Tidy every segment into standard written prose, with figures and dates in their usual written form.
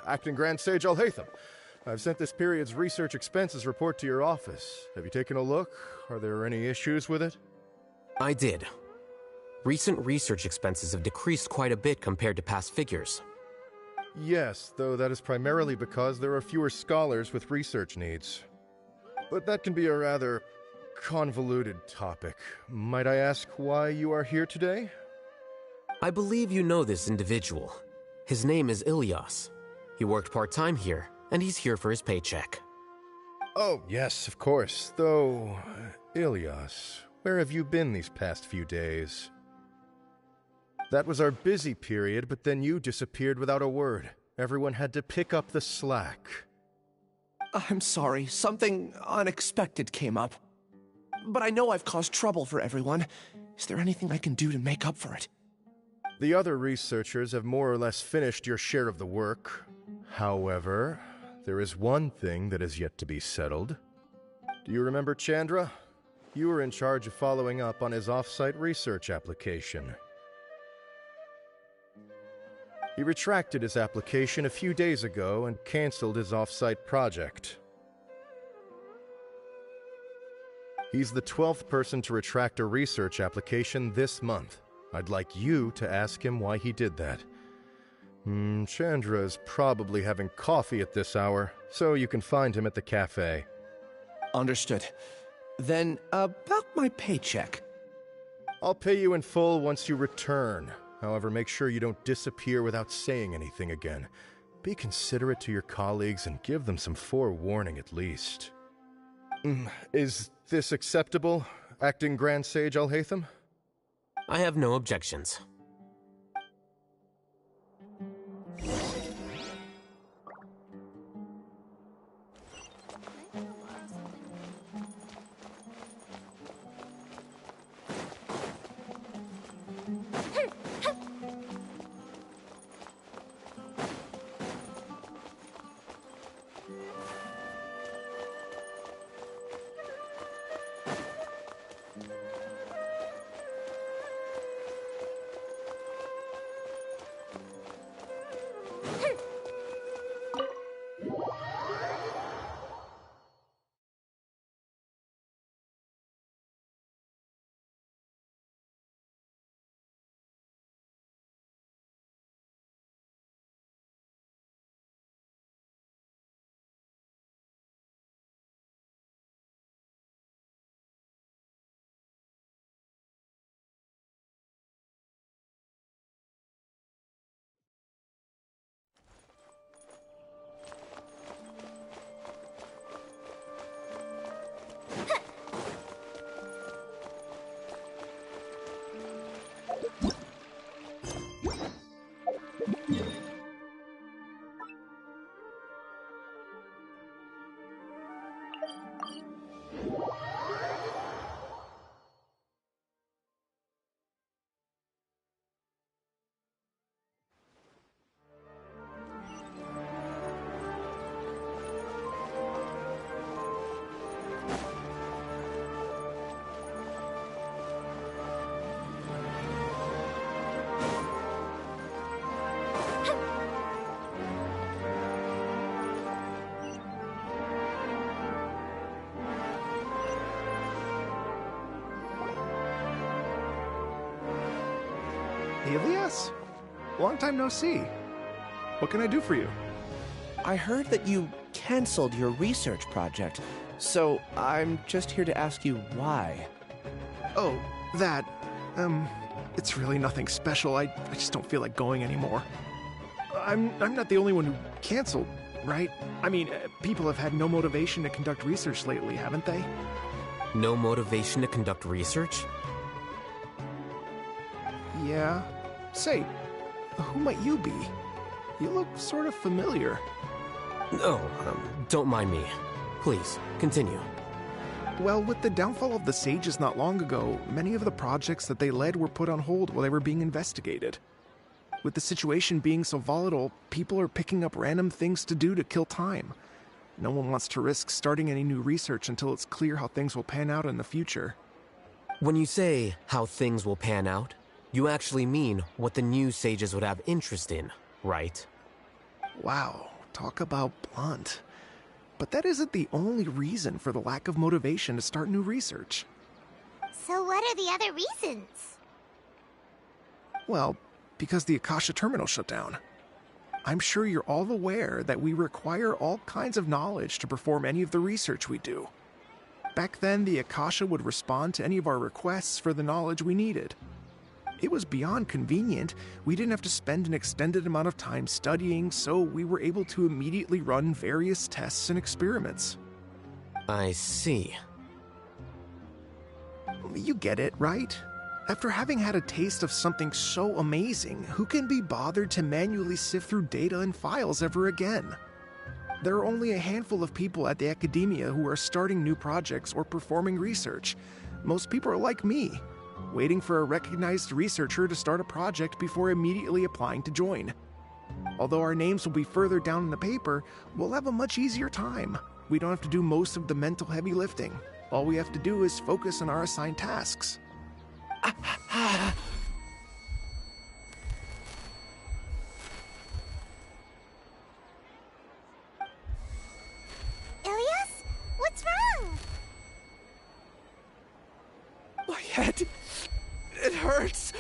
Acting Grand Sage Alhaitham. I've sent this period's research expenses report to your office. Have you taken a look? Are there any issues with it? I did. Recent research expenses have decreased quite a bit compared to past figures. Yes, though that is primarily because there are fewer scholars with research needs. But that can be a rather convoluted topic. Might I ask why you are here today? I believe you know this individual. His name is Ilyas. He worked part-time here, and he's here for his paycheck. Oh, yes, of course. Though, Ilyas, where have you been these past few days? That was our busy period, but then you disappeared without a word. Everyone had to pick up the slack. I'm sorry, something unexpected came up. But I know I've caused trouble for everyone. Is there anything I can do to make up for it? The other researchers have more or less finished your share of the work. However, there is one thing that is yet to be settled. Do you remember Chandra? You were in charge of following up on his off-site research application. He retracted his application a few days ago and canceled his off-site project. He's the 12th person to retract a research application this month. I'd like you to ask him why he did that. Chandra is probably having coffee at this hour, so you can find him at the cafe. Understood. Then, about my paycheck. I'll pay you in full once you return. However, make sure you don't disappear without saying anything again. Be considerate to your colleagues and give them some forewarning at least. Is this acceptable, Acting Grand Sage Alhaitham? I have no objections. Ilyas? Long time no see. What can I do for you? I heard that you canceled your research project, so I'm just here to ask you why. Oh, that... it's really nothing special. I just don't feel like going anymore. I'm not the only one who canceled, right? I mean, people have had no motivation to conduct research lately, haven't they? No motivation to conduct research? Yeah. Say, who might you be? You look sort of familiar. Oh, don't mind me. Please, continue. Well, with the downfall of the sages not long ago, many of the projects that they led were put on hold while they were being investigated. With the situation being so volatile, people are picking up random things to do to kill time. No one wants to risk starting any new research until it's clear how things will pan out in the future. When you say how things will pan out, you actually mean what the new sages would have interest in, right? Wow, talk about blunt. But that isn't the only reason for the lack of motivation to start new research. So what are the other reasons? Well, because the Akasha terminal shut down. I'm sure you're all aware that we require all kinds of knowledge to perform any of the research we do. Back then, the Akasha would respond to any of our requests for the knowledge we needed. It was beyond convenient. We didn't have to spend an extended amount of time studying, so we were able to immediately run various tests and experiments. I see. You get it, right? After having had a taste of something so amazing, who can be bothered to manually sift through data and files ever again? There are only a handful of people at the academia who are starting new projects or performing research. Most people are like me, waiting for a recognized researcher to start a project before immediately applying to join. Although our names will be further down in the paper, we'll have a much easier time. We don't have to do most of the mental heavy lifting. All we have to do is focus on our assigned tasks. Ilias? What's wrong? My head... it hurts.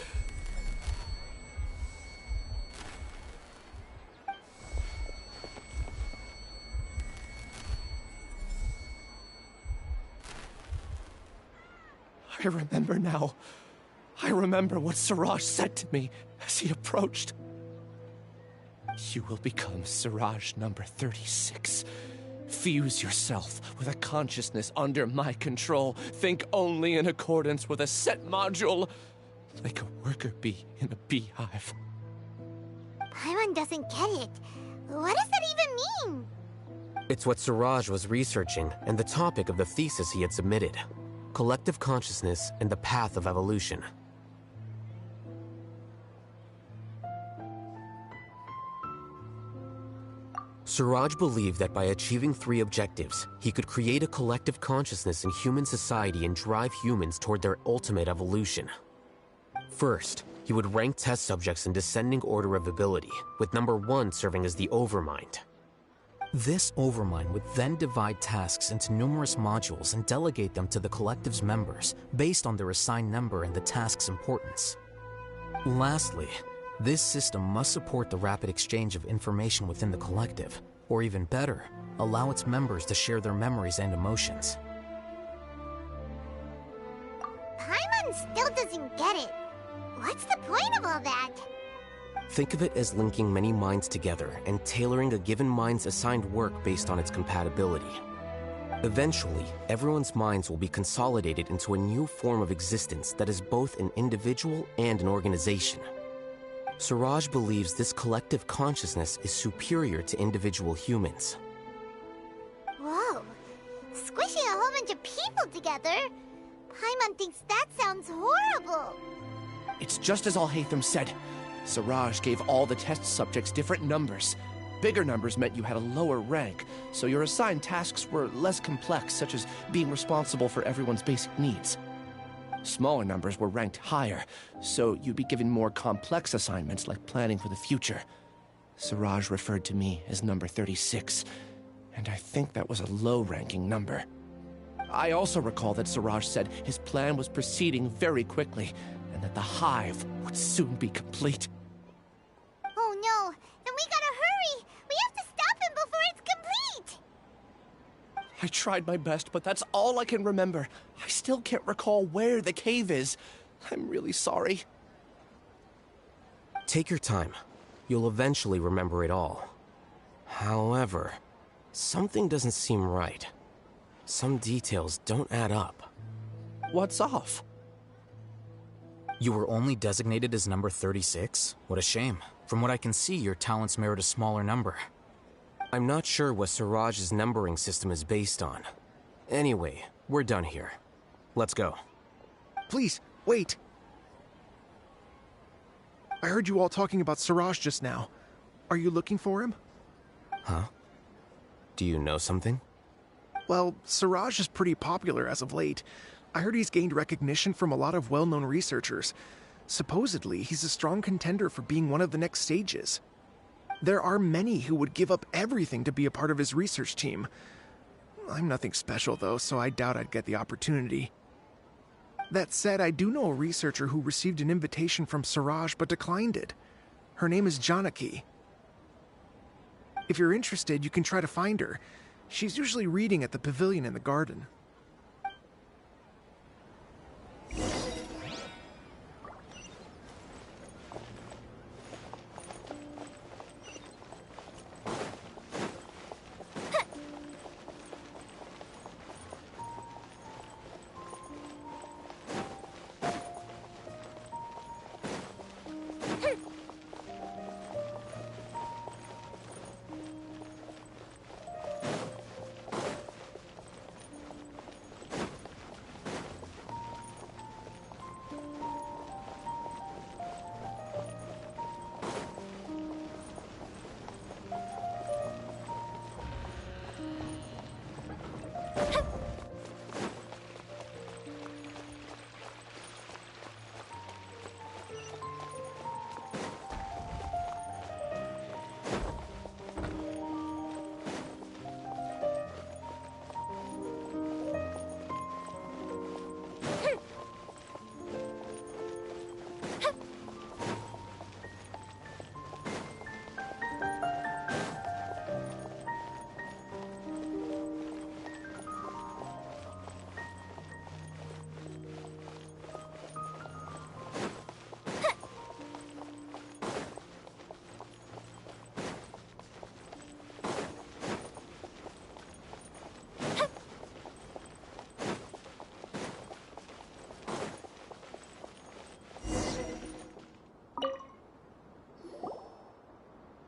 I remember now. I remember what Siraj said to me as he approached. You will become Siraj number 36. Fuse yourself with a consciousness under my control. Think only in accordance with a set module, like a worker bee in a beehive. Paimon doesn't get it. What does that even mean? It's what Siraj was researching and the topic of the thesis he had submitted. Collective consciousness and the path of evolution. Siraj believed that by achieving 3 objectives, he could create a collective consciousness in human society and drive humans toward their ultimate evolution. First, he would rank test subjects in descending order of ability, with number 1 serving as the Overmind. This Overmind would then divide tasks into numerous modules and delegate them to the collective's members based on their assigned number and the task's importance. Lastly, this system must support the rapid exchange of information within the collective, or even better, allow its members to share their memories and emotions. Paimon still doesn't get it. What's the point of all that? Think of it as linking many minds together and tailoring a given mind's assigned work based on its compatibility. Eventually, everyone's minds will be consolidated into a new form of existence that is both an individual and an organization. Siraj believes this collective consciousness is superior to individual humans. Whoa. Squishing a whole bunch of people together? Paimon thinks that sounds horrible. It's just as Alhaitham said. Siraj gave all the test subjects different numbers. Bigger numbers meant you had a lower rank, so your assigned tasks were less complex, such as being responsible for everyone's basic needs. Smaller numbers were ranked higher, so you'd be given more complex assignments like planning for the future. Siraj referred to me as number 36, and I think that was a low-ranking number. I also recall that Siraj said his plan was proceeding very quickly, and that the hive would soon be complete. Oh no, then we gotta hurry! We have to stop him before it's complete! I tried my best, but that's all I can remember. I still can't recall where the cave is. I'm really sorry. Take your time. You'll eventually remember it all. However, something doesn't seem right. Some details don't add up. What's off? You were only designated as number 36? What a shame. From what I can see, your talents merit a smaller number. I'm not sure what Siraj's numbering system is based on. Anyway, we're done here. Let's go. Please, wait. I heard you all talking about Siraj just now. Are you looking for him? Huh? Do you know something? Well, Siraj is pretty popular as of late. I heard he's gained recognition from a lot of well-known researchers. Supposedly, he's a strong contender for being one of the next sages. There are many who would give up everything to be a part of his research team. I'm nothing special, though, so I doubt I'd get the opportunity. That said, I do know a researcher who received an invitation from Siraj but declined it. Her name is Janaki. If you're interested, you can try to find her. She's usually reading at the pavilion in the garden.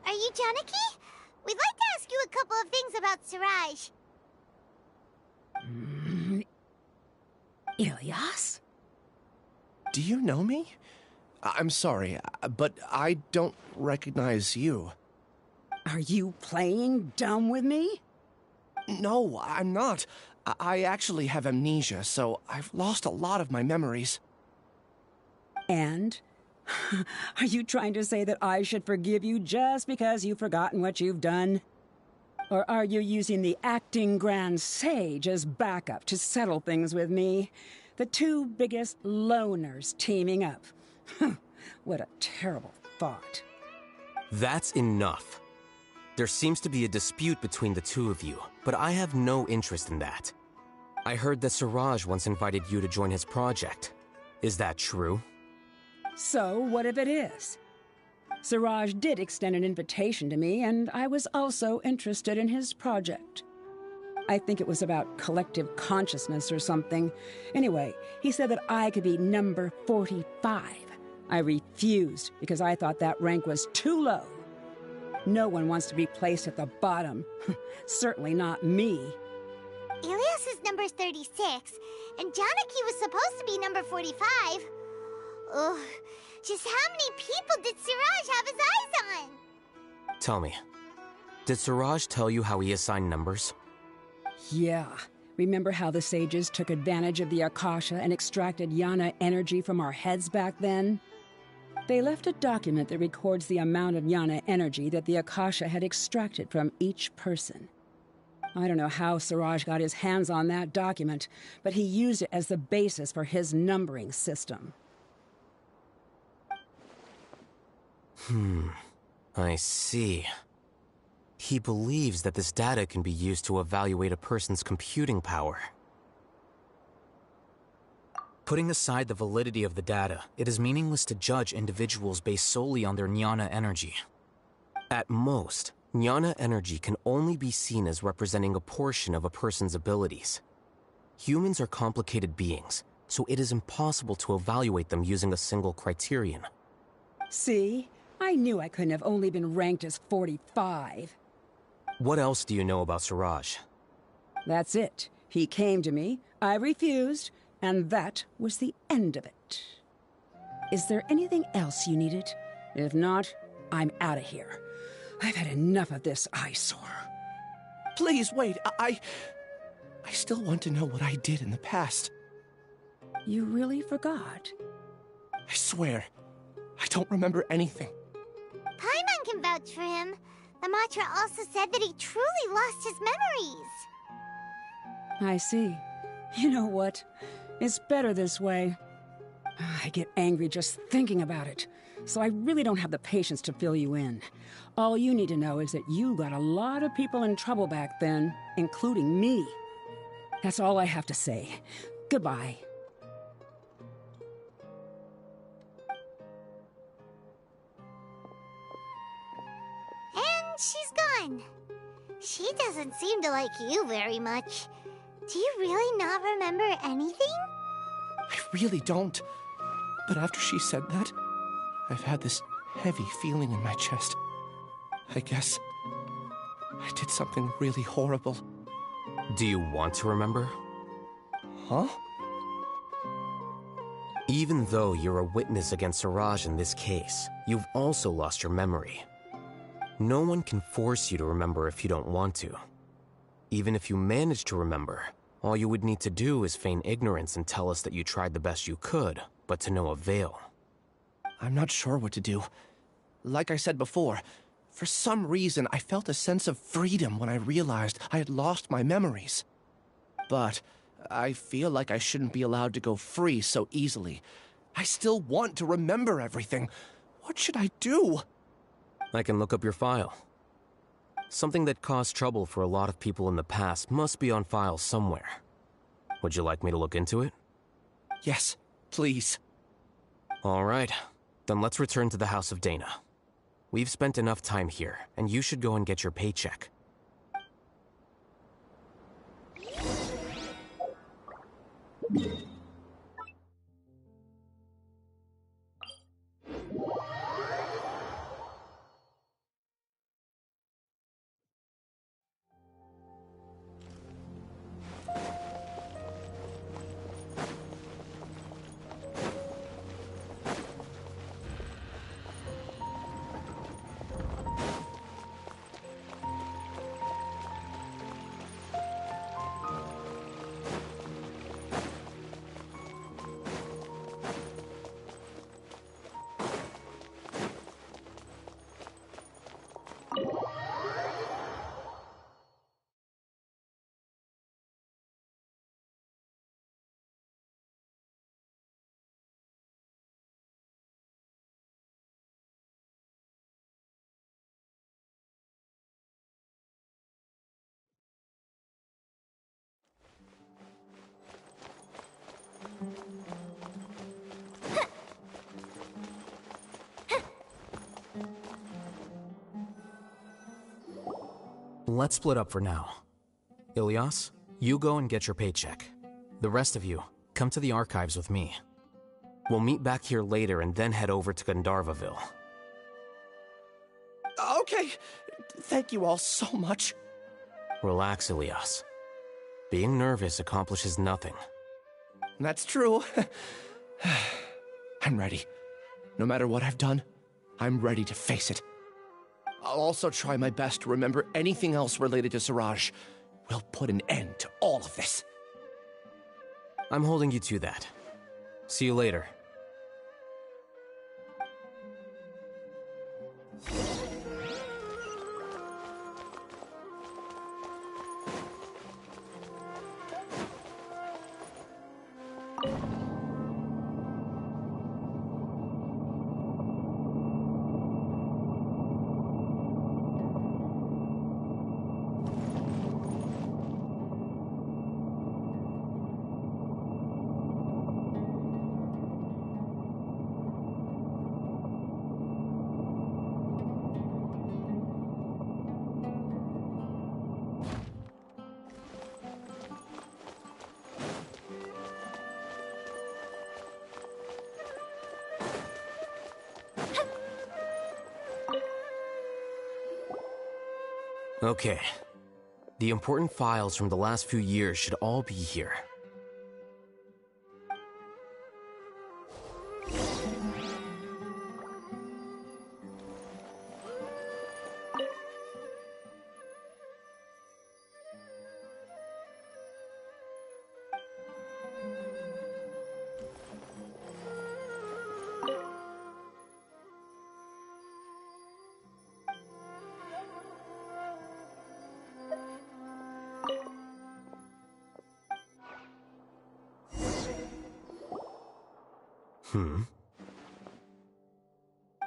Are you Janaki? We'd like to ask you a couple of things about Siraj. Ilyas? Do you know me? I'm sorry, but I don't recognize you. Are you playing dumb with me? No, I'm not. I actually have amnesia, so I've lost a lot of my memories. And? Are you trying to say that I should forgive you just because you've forgotten what you've done? Or are you using the acting Grand Sage as backup to settle things with me? The two biggest loners teaming up. What a terrible thought. That's enough. There seems to be a dispute between the two of you, but I have no interest in that. I heard that Siraj once invited you to join his project. Is that true? So, what if it is? Siraj did extend an invitation to me, and I was also interested in his project. I think it was about collective consciousness or something. Anyway, he said that I could be number 45. I refused because I thought that rank was too low. No one wants to be placed at the bottom. Certainly not me. Ilyas is number 36, and Janaki was supposed to be number 45. Ugh, just how many people did Siraj have his eyes on? Tell me, did Siraj tell you how he assigned numbers? Yeah. Remember how the sages took advantage of the Akasha and extracted Yana energy from our heads back then? They left a document that records the amount of Yana energy that the Akasha had extracted from each person. I don't know how Siraj got his hands on that document, but he used it as the basis for his numbering system. I see. He believes that this data can be used to evaluate a person's computing power. Putting aside the validity of the data, it is meaningless to judge individuals based solely on their jnana energy. At most, jnana energy can only be seen as representing a portion of a person's abilities. Humans are complicated beings, so it is impossible to evaluate them using a single criterion. See? I knew I couldn't have only been ranked as 45. What else do you know about Siraj? That's it. He came to me, I refused, and that was the end of it. Is there anything else you needed? If not, I'm out of here. I've had enough of this eyesore. Please, wait, I still want to know what I did in the past. You really forgot? I swear, I don't remember anything. Paimon can vouch for him. The mantra also said that he truly lost his memories. I see. You know what? It's better this way. I get angry just thinking about it, so I really don't have the patience to fill you in. All you need to know is that you got a lot of people in trouble back then, including me. That's all I have to say. Goodbye. And she's gone. She doesn't seem to like you very much. Do you really not remember anything? I really don't. But after she said that, I've had this heavy feeling in my chest. I guess I did something really horrible. Do you want to remember? Huh? Even though you're a witness against Siraj in this case, you've also lost your memory. No one can force you to remember if you don't want to. Even if you manage to remember, all you would need to do is feign ignorance and tell us that you tried the best you could, but to no avail. I'm not sure what to do. Like I said before, for some reason I felt a sense of freedom when I realized I had lost my memories. But I feel like I shouldn't be allowed to go free so easily. I still want to remember everything. What should I do? I can look up your file. Something that caused trouble for a lot of people in the past must be on file somewhere. Would you like me to look into it? Yes, please. All right. Then let's return to the House of Dana. We've spent enough time here, and you should go and get your paycheck. Let's split up for now. Ilyas, you go and get your paycheck. The rest of you, come to the archives with me. We'll meet back here later and then head over to Gandharvaville. Okay. Thank you all so much. Relax, Ilyas. Being nervous accomplishes nothing. That's true. I'm ready. No matter what I've done, I'm ready to face it. I'll also try my best to remember anything else related to Siraj. We'll put an end to all of this. I'm holding you to that. See you later. Okay. The important files from the last few years should all be here.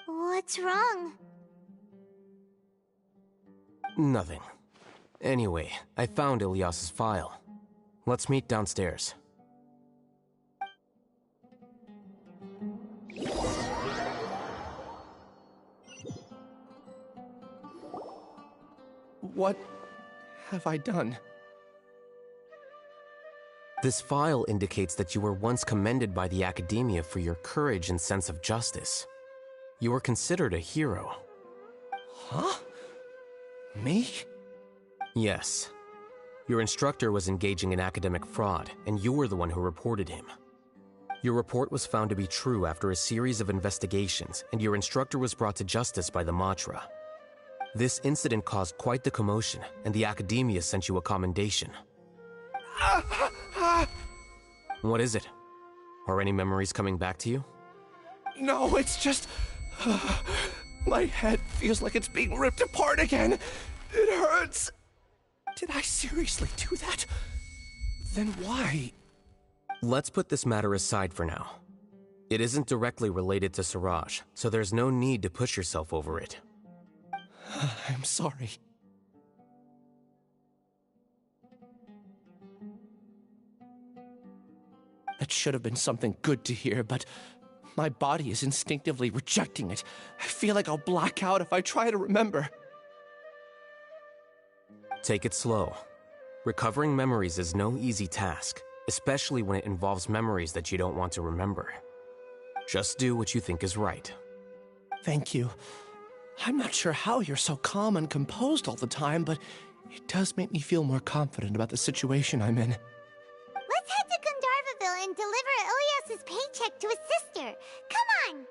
What's wrong? Nothing. Anyway, I found Ilyas's file. Let's meet downstairs. What have I done? This file indicates that you were once commended by the Academia for your courage and sense of justice. You were considered a hero. Huh? Me? Yes. Your instructor was engaging in academic fraud, and you were the one who reported him. Your report was found to be true after a series of investigations, and your instructor was brought to justice by the Matra. This incident caused quite the commotion, and the Academia sent you a commendation. What is it? Are any memories coming back to you? No, it's just... my head feels like it's being ripped apart again. It hurts. Did I seriously do that? Then why? Let's put this matter aside for now. It isn't directly related to Siraj, so there's no need to push yourself over it. I'm sorry. That should have been something good to hear, but my body is instinctively rejecting it. I feel like I'll black out if I try to remember. Take it slow. Recovering memories is no easy task, especially when it involves memories that you don't want to remember. Just do what you think is right. Thank you. I'm not sure how you're so calm and composed all the time, but it does make me feel more confident about the situation I'm in. Let's head to Gandharvaville and deliver Ilyas's paycheck to his sister. Come on!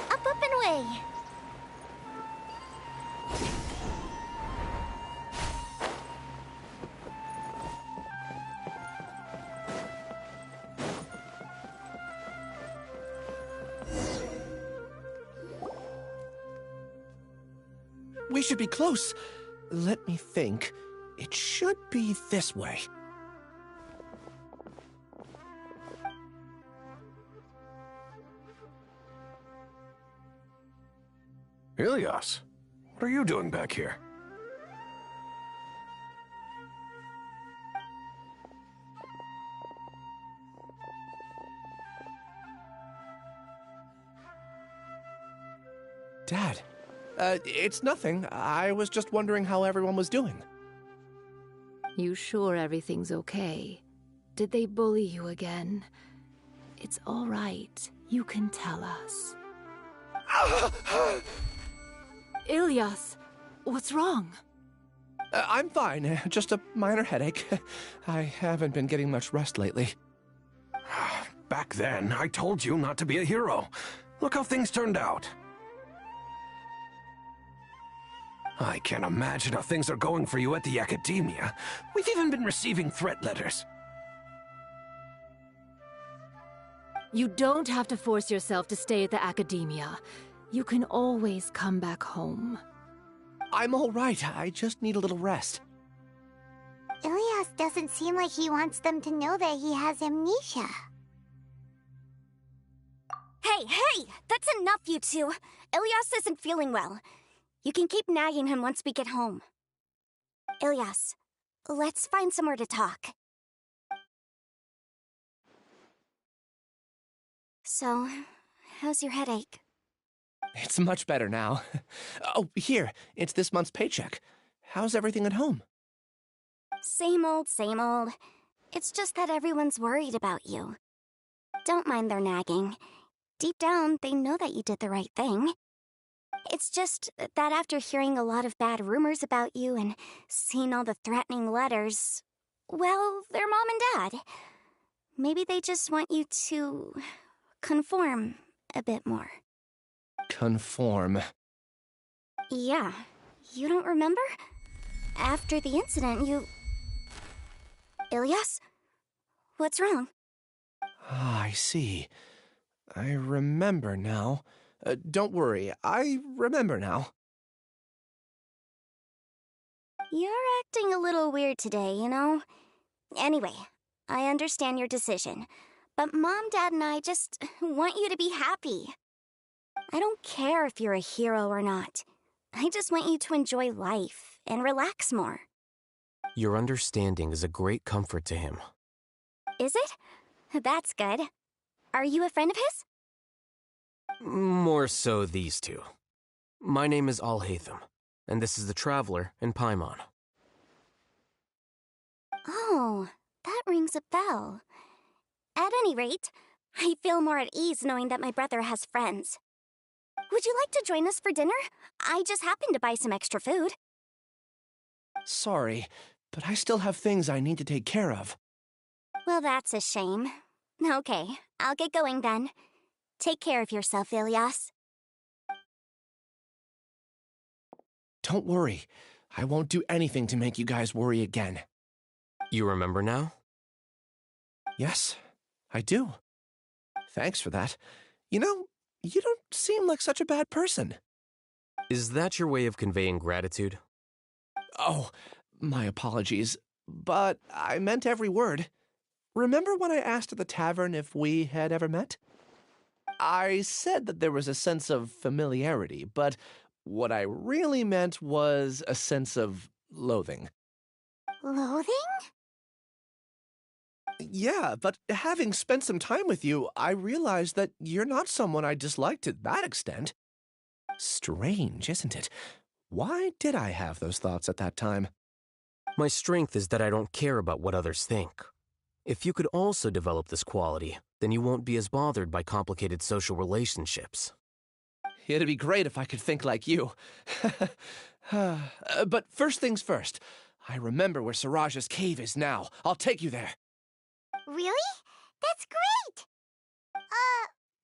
Up and away! We should be close. Let me think. It should be this way. Ilyas, what are you doing back here? Dad, it's nothing. I was just wondering how everyone was doing. You sure everything's okay? Did they bully you again? It's all right. You can tell us. Ilyas, what's wrong? I'm fine. Just a minor headache. I haven't been getting much rest lately. Back then, I told you not to be a hero. Look how things turned out. I can't imagine how things are going for you at the Academia. We've even been receiving threat letters. You don't have to force yourself to stay at the Academia. You can always come back home. I'm all right. I just need a little rest. Ilyas doesn't seem like he wants them to know that he has amnesia. Hey! That's enough, you two! Ilyas isn't feeling well. You can keep nagging him once we get home. Ilyas, let's find somewhere to talk. So, how's your headache? It's much better now. Oh, here, it's this month's paycheck. How's everything at home? Same old, same old. It's just that everyone's worried about you. Don't mind their nagging. Deep down, they know that you did the right thing. It's just that after hearing a lot of bad rumors about you and seeing all the threatening letters, well, they're mom and dad. Maybe they just want you to conform a bit more. Conform. Yeah, you don't remember? After the incident, you... Ilyas? What's wrong? Ah, I see. I remember now. Don't worry, I remember now. You're acting a little weird today, you know? Anyway, I understand your decision, but Mom, Dad, and I just want you to be happy. I don't care if you're a hero or not. I just want you to enjoy life and relax more. Your understanding is a great comfort to him. Is it? That's good. Are you a friend of his? More so these two. My name is Alhaitham, and this is the Traveler in Paimon. Oh, that rings a bell. At any rate, I feel more at ease knowing that my brother has friends. Would you like to join us for dinner? I just happened to buy some extra food. Sorry, but I still have things I need to take care of. Well, that's a shame. Okay, I'll get going then. Take care of yourself, Ilyas. Don't worry. I won't do anything to make you guys worry again. You remember now? Yes, I do. Thanks for that. You know, you don't seem like such a bad person. Is that your way of conveying gratitude? Oh, my apologies, but I meant every word. Remember when I asked at the tavern if we had ever met? I said that there was a sense of familiarity, but what I really meant was a sense of loathing. Loathing? Yeah, but having spent some time with you, I realized that you're not someone I dislike to that extent. Strange, isn't it? Why did I have those thoughts at that time? My strength is that I don't care about what others think. If you could also develop this quality, then you won't be as bothered by complicated social relationships. It'd be great if I could think like you. But first things first. I remember where Siraj's cave is now. I'll take you there. Really? That's great!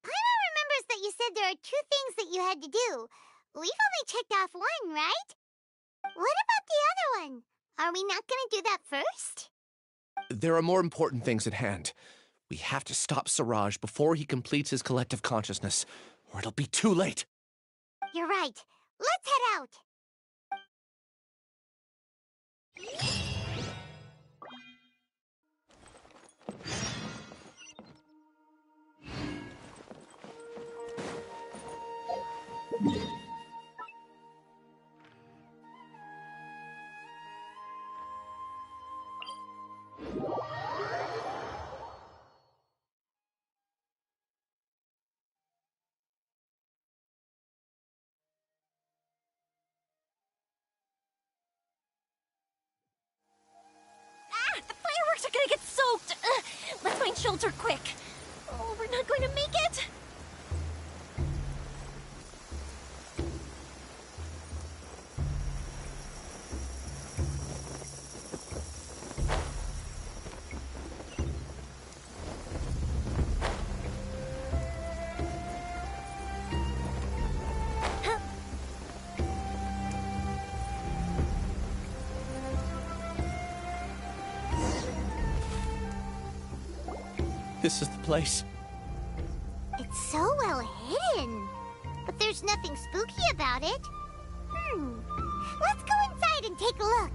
Paimon remembers that you said there are 2 things that you had to do. We've only checked off 1, right? What about the other one? Are we not gonna do that first? There are more important things at hand. We have to stop Siraj before he completes his collective consciousness, or it'll be too late. You're right. Let's head out. The fireworks are gonna get soaked! Let's find shelter quick! Oh, we're not going to make it! This is the place. It's so well hidden. But there's nothing spooky about it. Let's go inside and take a look.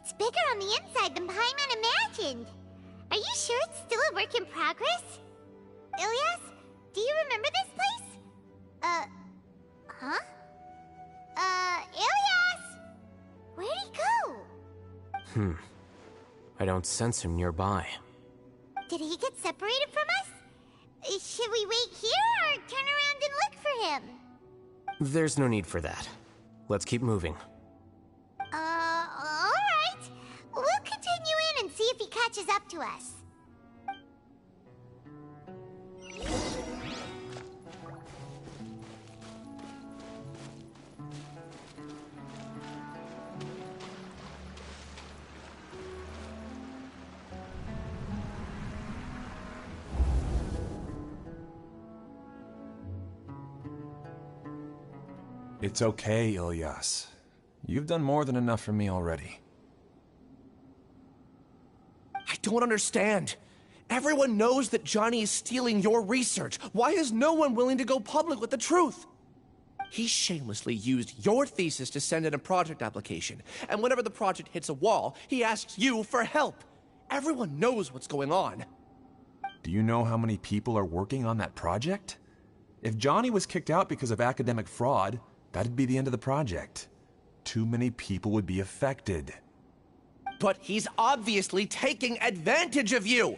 It's bigger on the inside than Paimon imagined. Are you sure it's still a work in progress? Ilias, do you remember this place? Huh? Ilias! Where'd he go? I don't sense him nearby. Did he get separated from us? Should we wait here or turn around and look for him? There's no need for that. Let's keep moving. Alright. We'll continue in and see if he catches up to us. It's okay, Ilyas. You've done more than enough for me already. I don't understand. Everyone knows that Johnny is stealing your research. Why is no one willing to go public with the truth? He shamelessly used your thesis to send in a project application, and whenever the project hits a wall, he asks you for help. Everyone knows what's going on. Do you know how many people are working on that project? If Johnny was kicked out because of academic fraud, that'd be the end of the project. Too many people would be affected. But he's obviously taking advantage of you!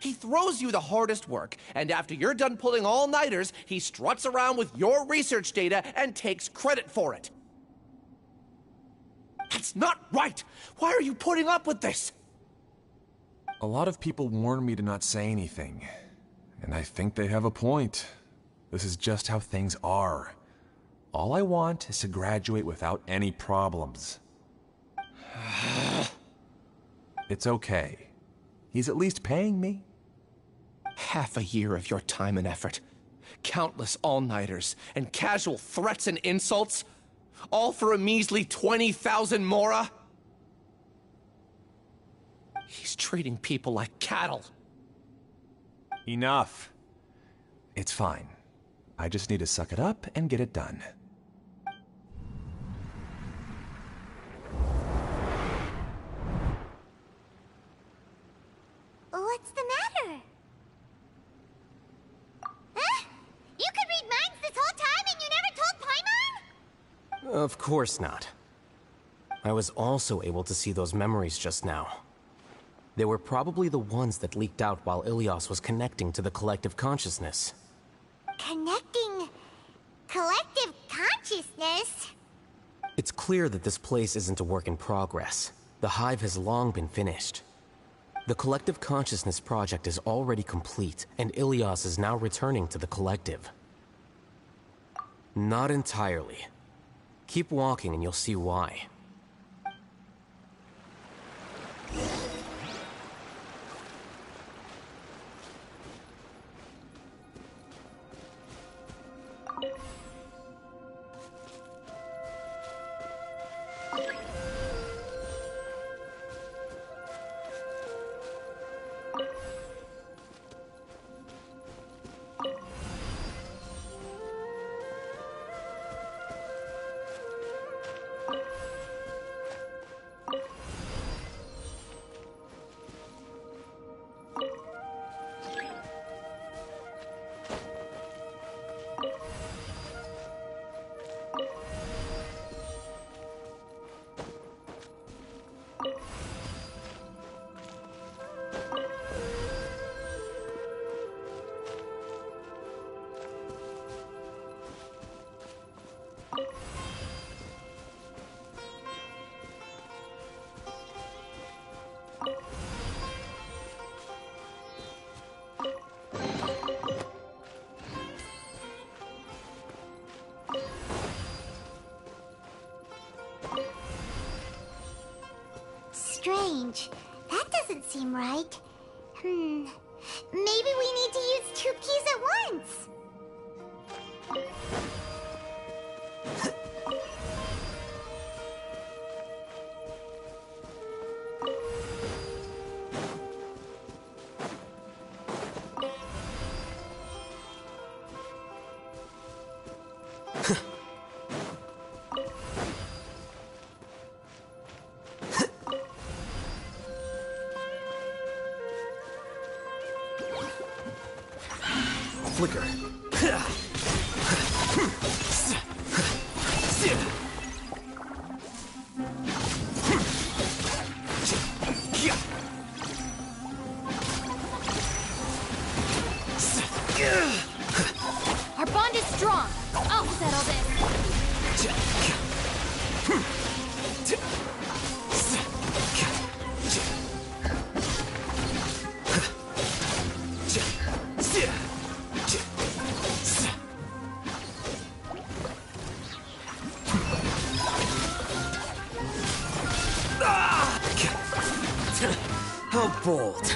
He throws you the hardest work, and after you're done pulling all-nighters, he struts around with your research data and takes credit for it. That's not right! Why are you putting up with this? A lot of people warn me to not say anything, and I think they have a point. This is just how things are. All I want is to graduate without any problems. It's okay. He's at least paying me. Half a year of your time and effort. Countless all-nighters and casual threats and insults. All for a measly 20,000 mora? He's treating people like cattle. Enough. It's fine. I just need to suck it up and get it done. What's the matter? Huh? You could read minds this whole time and you never told Paimon? Of course not. I was also able to see those memories just now. They were probably the ones that leaked out while Ilias was connecting to the collective consciousness. Connecting collective consciousness? It's clear that this place isn't a work in progress. The hive has long been finished. The collective consciousness project is already complete, and Ilias is now returning to the collective. Not entirely. Keep walking and you'll see why. Strange. That doesn't seem right. Maybe we need to use 2 keys at once. Flicker. Our bond is strong. I'll settle this. How bold.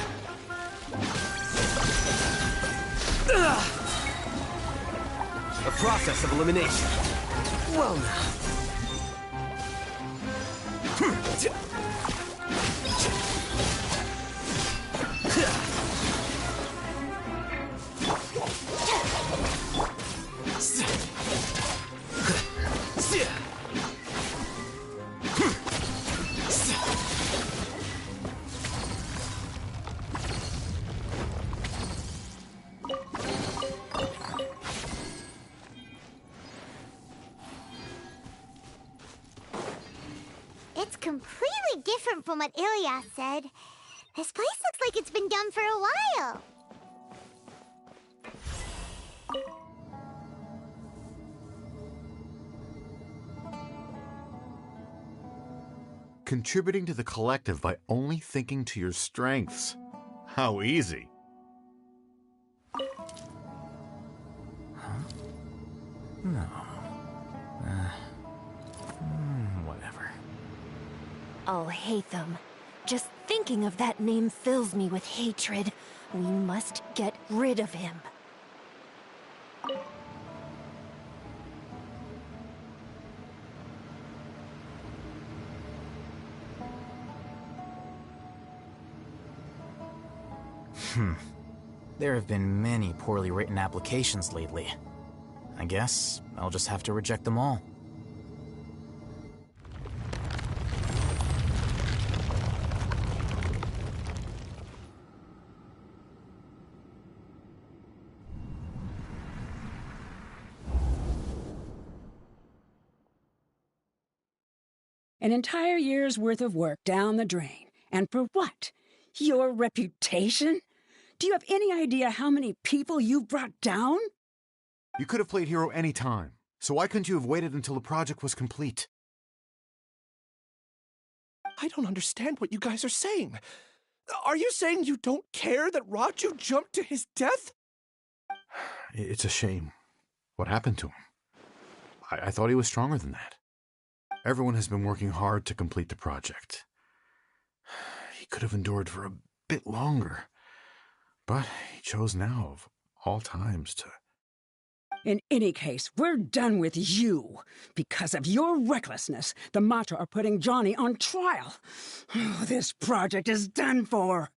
A process of elimination. Well now. It's completely different from what Ilyas said. This place looks like it's been done for a while. Contributing to the collective by only thinking to your strengths. How easy. No. Whatever. Alhaitham. Just thinking of that name fills me with hatred. We must get rid of him. There have been many poorly written applications lately. I guess I'll just have to reject them all. An entire year's worth of work down the drain. And for what? Your reputation? Do you have any idea how many people you've brought down? You could have played hero any time, so why couldn't you have waited until the project was complete? I don't understand what you guys are saying. Are you saying you don't care that Raju jumped to his death? It's a shame. What happened to him? I thought he was stronger than that. Everyone has been working hard to complete the project. He could have endured for a bit longer, but he chose now, of all times, to... In any case, we're done with you. Because of your recklessness, the Matra are putting Johnny on trial. This project is done for.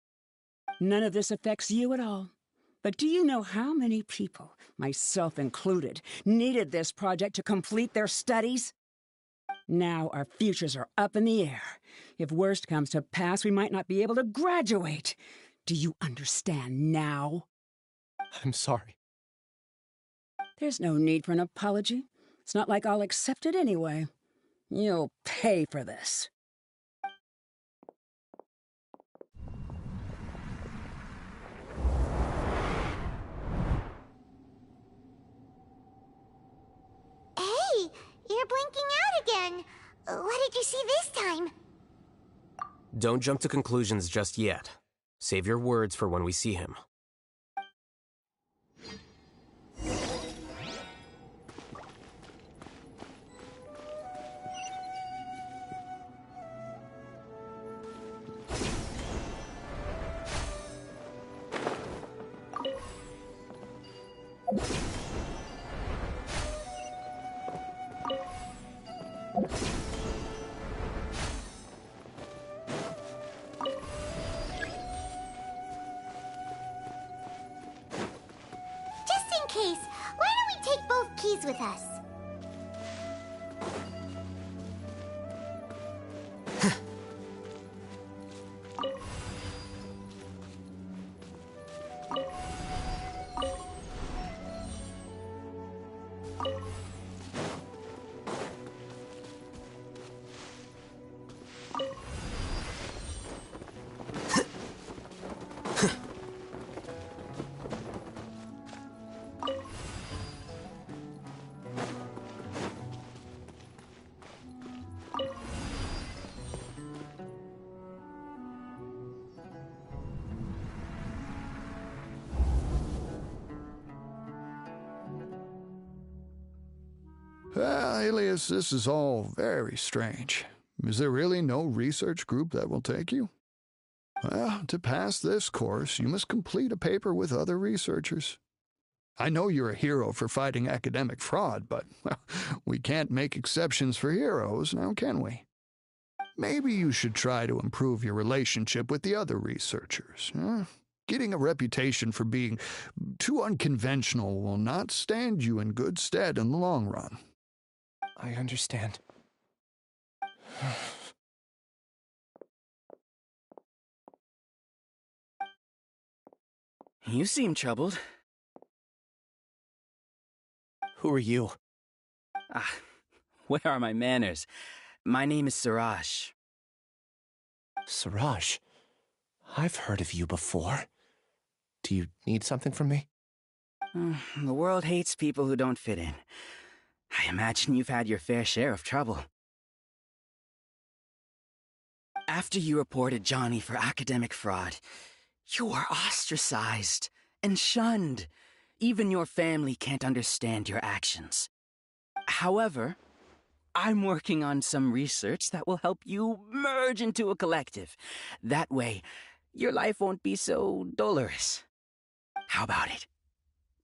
None of this affects you at all. But do you know how many people, myself included, needed this project to complete their studies? Now our futures are up in the air. If worst comes to pass, we might not be able to graduate. Do you understand now? I'm sorry. There's no need for an apology. It's not like I'll accept it anyway. You'll pay for this. Hey, you're blinking out again. What did you see this time? Don't jump to conclusions just yet. Save your words for when we see him. With us. Alias, this is all very strange. Is there really no research group that will take you? Well, to pass this course, you must complete a paper with other researchers. I know you're a hero for fighting academic fraud, but well, we can't make exceptions for heroes, now can we? Maybe you should try to improve your relationship with the other researchers. Getting a reputation for being too unconventional will not stand you in good stead in the long run. I understand. You seem troubled. Who are you? Where are my manners? My name is Siraj. Siraj? I've heard of you before. Do you need something from me? The world hates people who don't fit in. I imagine you've had your fair share of trouble. After you reported Johnny for academic fraud, you were ostracized and shunned. Even your family can't understand your actions. However, I'm working on some research that will help you merge into a collective. That way, your life won't be so dolorous. How about it?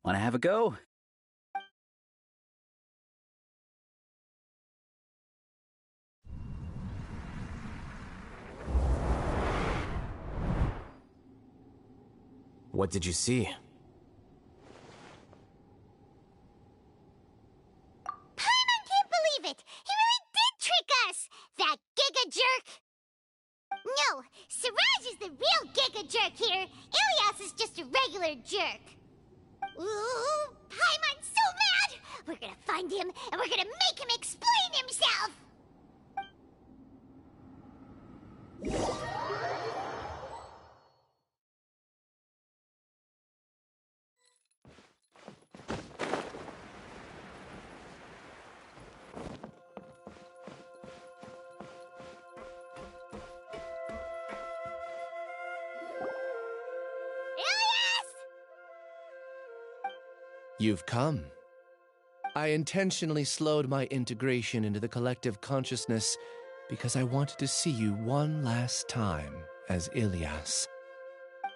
Wanna have a go? What did you see? Paimon can't believe it! He really did trick us! That giga jerk! No, Siraj is the real giga jerk here. Ilias is just a regular jerk. Ooh, Paimon's so mad! We're gonna find him, and we're gonna make him explain himself! You've come. I intentionally slowed my integration into the collective consciousness because I wanted to see you one last time as Ilias.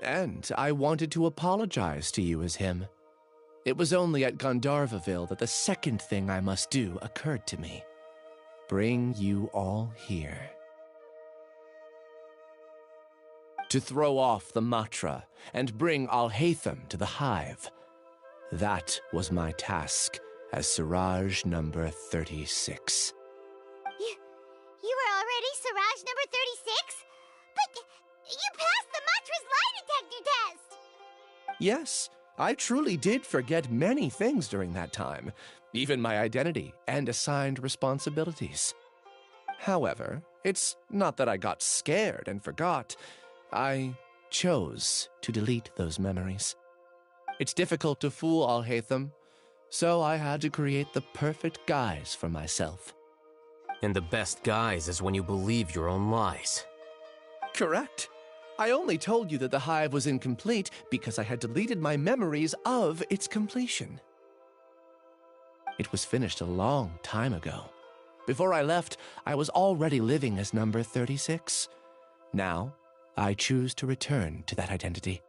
And I wanted to apologize to you as him. It was only at Gandharvaville that the second thing I must do occurred to me. Bring you all here. To throw off the Matra and bring Alhaitham to the hive. That was my task as Siraj number 36. You were already Siraj number 36? But you passed the Matra's lie detector test! Yes, I truly did forget many things during that time, even my identity and assigned responsibilities. However, it's not that I got scared and forgot. I chose to delete those memories. It's difficult to fool Alhaitham, so I had to create the perfect guise for myself. And the best guise is when you believe your own lies. Correct. I only told you that the hive was incomplete because I had deleted my memories of its completion. It was finished a long time ago. Before I left, I was already living as number 36. Now, I choose to return to that identity.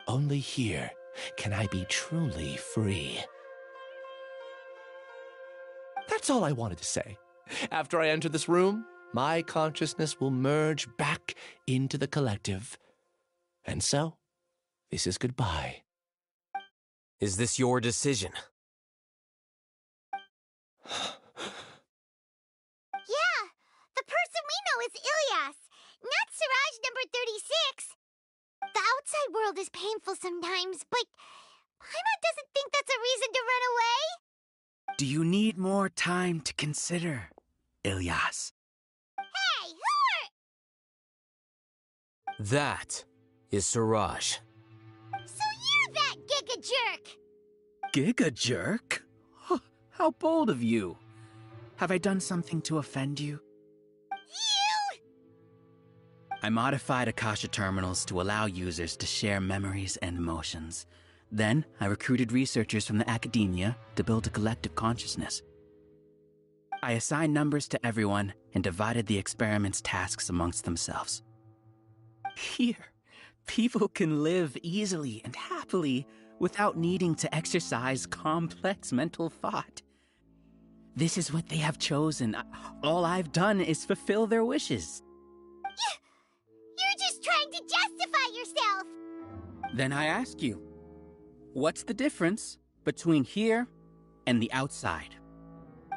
Only here can I be truly free. That's all I wanted to say. After I enter this room, my consciousness will merge back into the collective. And so, this is goodbye. Is this your decision? Yeah, the person we know is Ilias, not Siraj number 36. The outside world is painful sometimes, but Paimon doesn't think that's a reason to run away. Do you need more time to consider, Ilias? Hey, who are... That is Siraj. So you're that giga jerk! Giga jerk? How bold of you. Have I done something to offend you? You! I modified Akasha terminals to allow users to share memories and emotions. Then, I recruited researchers from the academia to build a collective consciousness. I assigned numbers to everyone and divided the experiment's tasks amongst themselves. Here, people can live easily and happily without needing to exercise complex mental thought. This is what they have chosen. All I've done is fulfill their wishes. You're just trying to justify yourself! Then I ask you, what's the difference between here and the outside?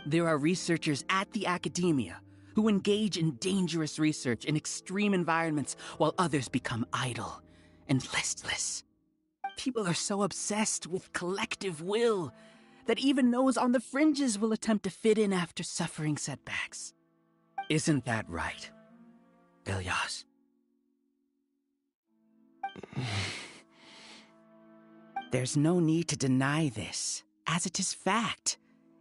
There are researchers at the academia who engage in dangerous research in extreme environments while others become idle and listless. People are so obsessed with collective will that even those on the fringes will attempt to fit in after suffering setbacks. Isn't that right, Ilyas? There's no need to deny this, as it is fact.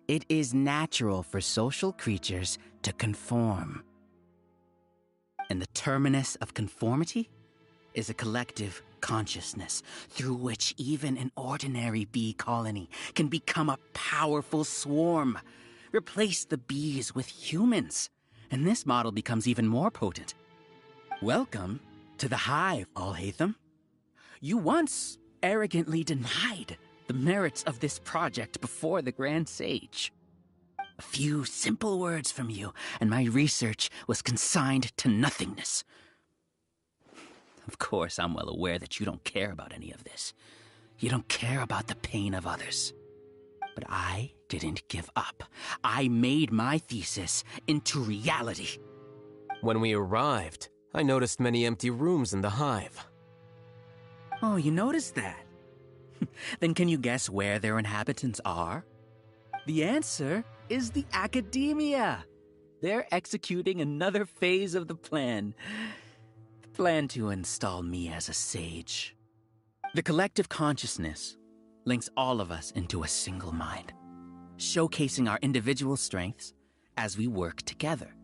It is natural for social creatures to conform. And the terminus of conformity is a collective consciousness through which even an ordinary bee colony can become a powerful swarm. Replace the bees with humans, and this model becomes even more potent. Welcome to the hive, Alhaitham. You once arrogantly denied the merits of this project before the Grand Sage. A few simple words from you, and my research was consigned to nothingness. Of course, I'm well aware that you don't care about any of this. You don't care about the pain of others. But I didn't give up. I made my thesis into reality. When we arrived, I noticed many empty rooms in the hive. Oh, you noticed that? Then can you guess where their inhabitants are? The answer is the academia. They're executing another phase of the plan. The plan to install me as a sage. The collective consciousness links all of us into a single mind, showcasing our individual strengths as we work together.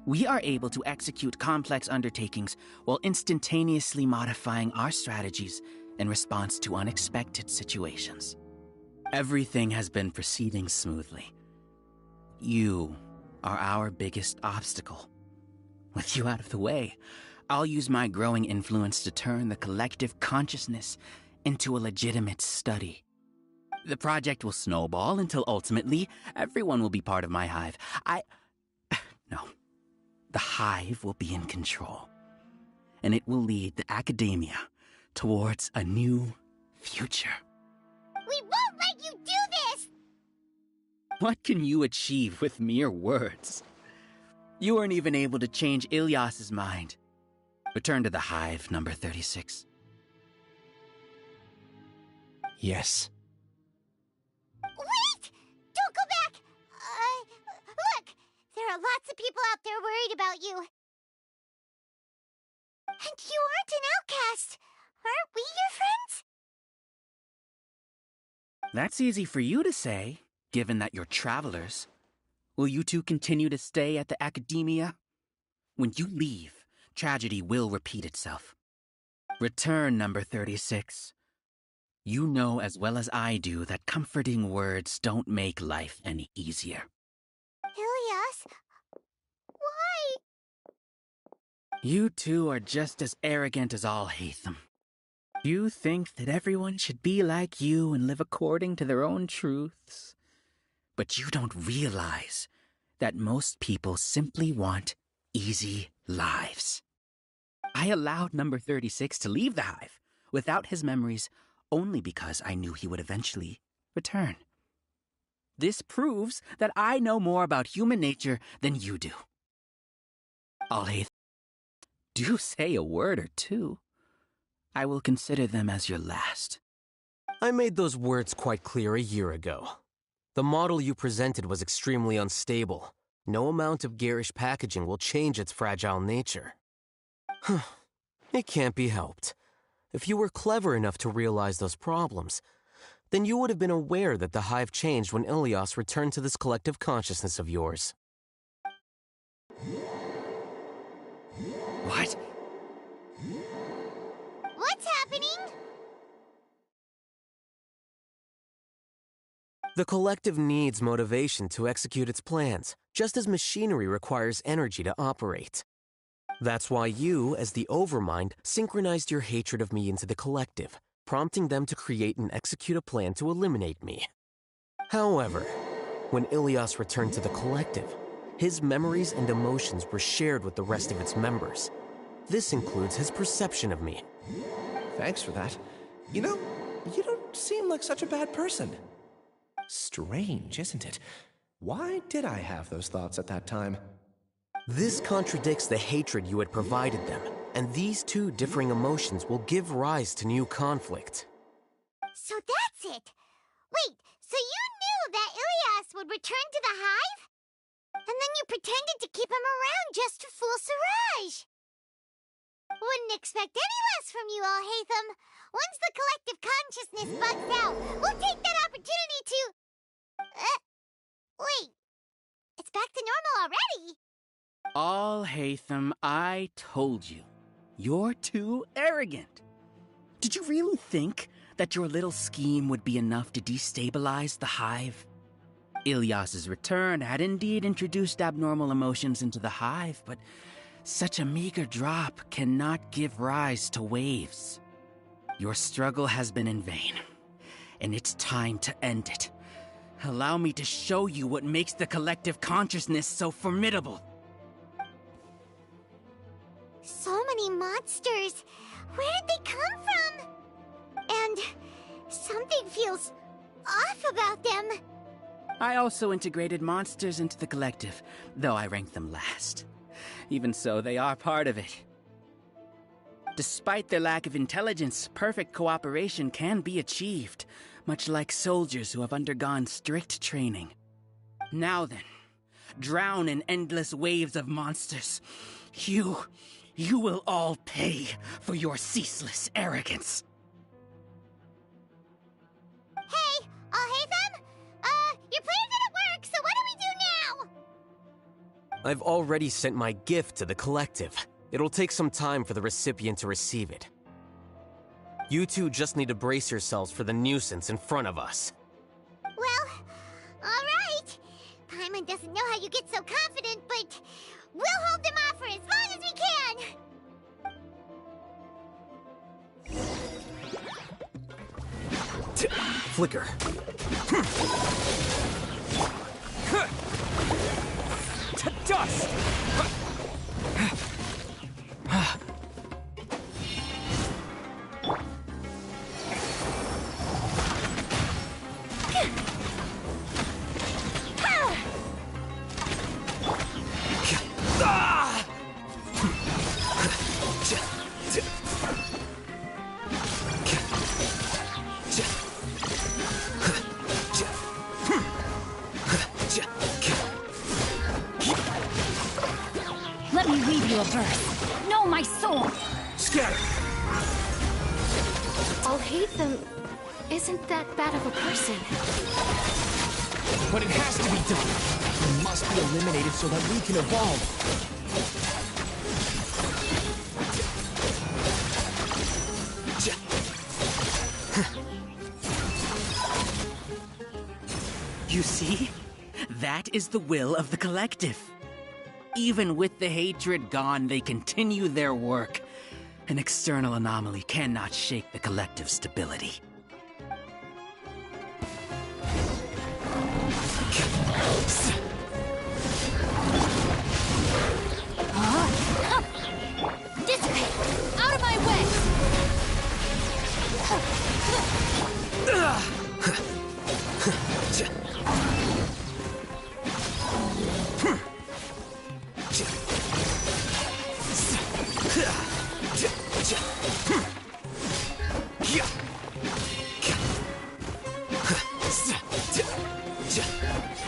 We are able to execute complex undertakings while instantaneously modifying our strategies in response to unexpected situations. Everything has been proceeding smoothly. You are our biggest obstacle. With you out of the way, I'll use my growing influence to turn the collective consciousness into a legitimate study. The project will snowball until ultimately everyone will be part of my hive. No. The hive will be in control, and it will lead the academia towards a new future. We won't let you do this! What can you achieve with mere words? You weren't even able to change Ilyas's mind. Return to the hive, number 36. Yes. Wait! Don't go back! Look! There are lots of people out there worried about you. And you aren't an outcast. Aren't we your friends? That's easy for you to say, given that you're travelers. Will you two continue to stay at the academia? When you leave, tragedy will repeat itself. Return, number 36. You know as well as I do that comforting words don't make life any easier. Ilyas? Why? You two are just as arrogant as Alhaitham. You think that everyone should be like you and live according to their own truths. But you don't realize that most people simply want easy lives. I allowed number 36 to leave the hive without his memories only because I knew he would eventually return. This proves that I know more about human nature than you do. Alhaitham, do say a word or two. I will consider them as your last. I made those words quite clear a year ago. The model you presented was extremely unstable. No amount of garish packaging will change its fragile nature. It can't be helped. If you were clever enough to realize those problems, then you would have been aware that the hive changed when Ilyas returned to this collective consciousness of yours. What? What's happening? The collective needs motivation to execute its plans, just as machinery requires energy to operate. That's why you, as the Overmind, synchronized your hatred of me into the collective, prompting them to create and execute a plan to eliminate me. However, when Ilias returned to the collective, his memories and emotions were shared with the rest of its members. This includes his perception of me. Thanks for that. You know, you don't seem like such a bad person. Strange, isn't it? Why did I have those thoughts at that time? This contradicts the hatred you had provided them, and these two differing emotions will give rise to new conflict. So that's it! Wait, so you knew that Ilias would return to the hive? And then you pretended to keep him around just to fool Siraj! Wouldn't expect any less from you, Alhaitham. Once the collective consciousness bugs out, we'll take that opportunity to... wait. It's back to normal already. Alhaitham, I told you. You're too arrogant. Did you really think that your little scheme would be enough to destabilize the hive? Ilias's return had indeed introduced abnormal emotions into the hive, but such a meager drop cannot give rise to waves. Your struggle has been in vain, and it's time to end it. Allow me to show you what makes the collective consciousness so formidable. So many monsters. Where did they come from? And something feels off about them. I also integrated monsters into the collective, though I ranked them last. Even so, they are part of it. Despite their lack of intelligence, perfect cooperation can be achieved, much like soldiers who have undergone strict training. Now then, drown in endless waves of monsters. You will all pay for your ceaseless arrogance. Hey, Alhaitham! Your plan didn't work, so what do we do now? I've already sent my gift to the collective. It'll take some time for the recipient to receive it. You two just need to brace yourselves for the nuisance in front of us. Well, alright. Paimon doesn't know how you get so confident, but we'll hold them off for as long as we can! Flicker. To dust! Let me read you a verse. Know my soul. Scatter! Alhaitham isn't that bad of a person. But it has to be done. He must be eliminated so that we can evolve. You see? That is the will of the collective. Even with the hatred gone, they continue their work. An external anomaly cannot shake the collective's stability. Dissipate! Out of my way!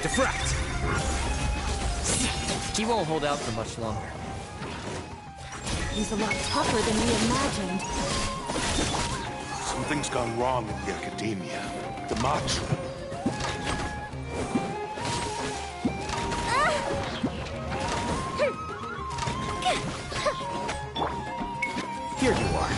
Defract! He won't hold out for much longer. He's a lot tougher than we imagined. Something's gone wrong in the academia. The march. Here you are.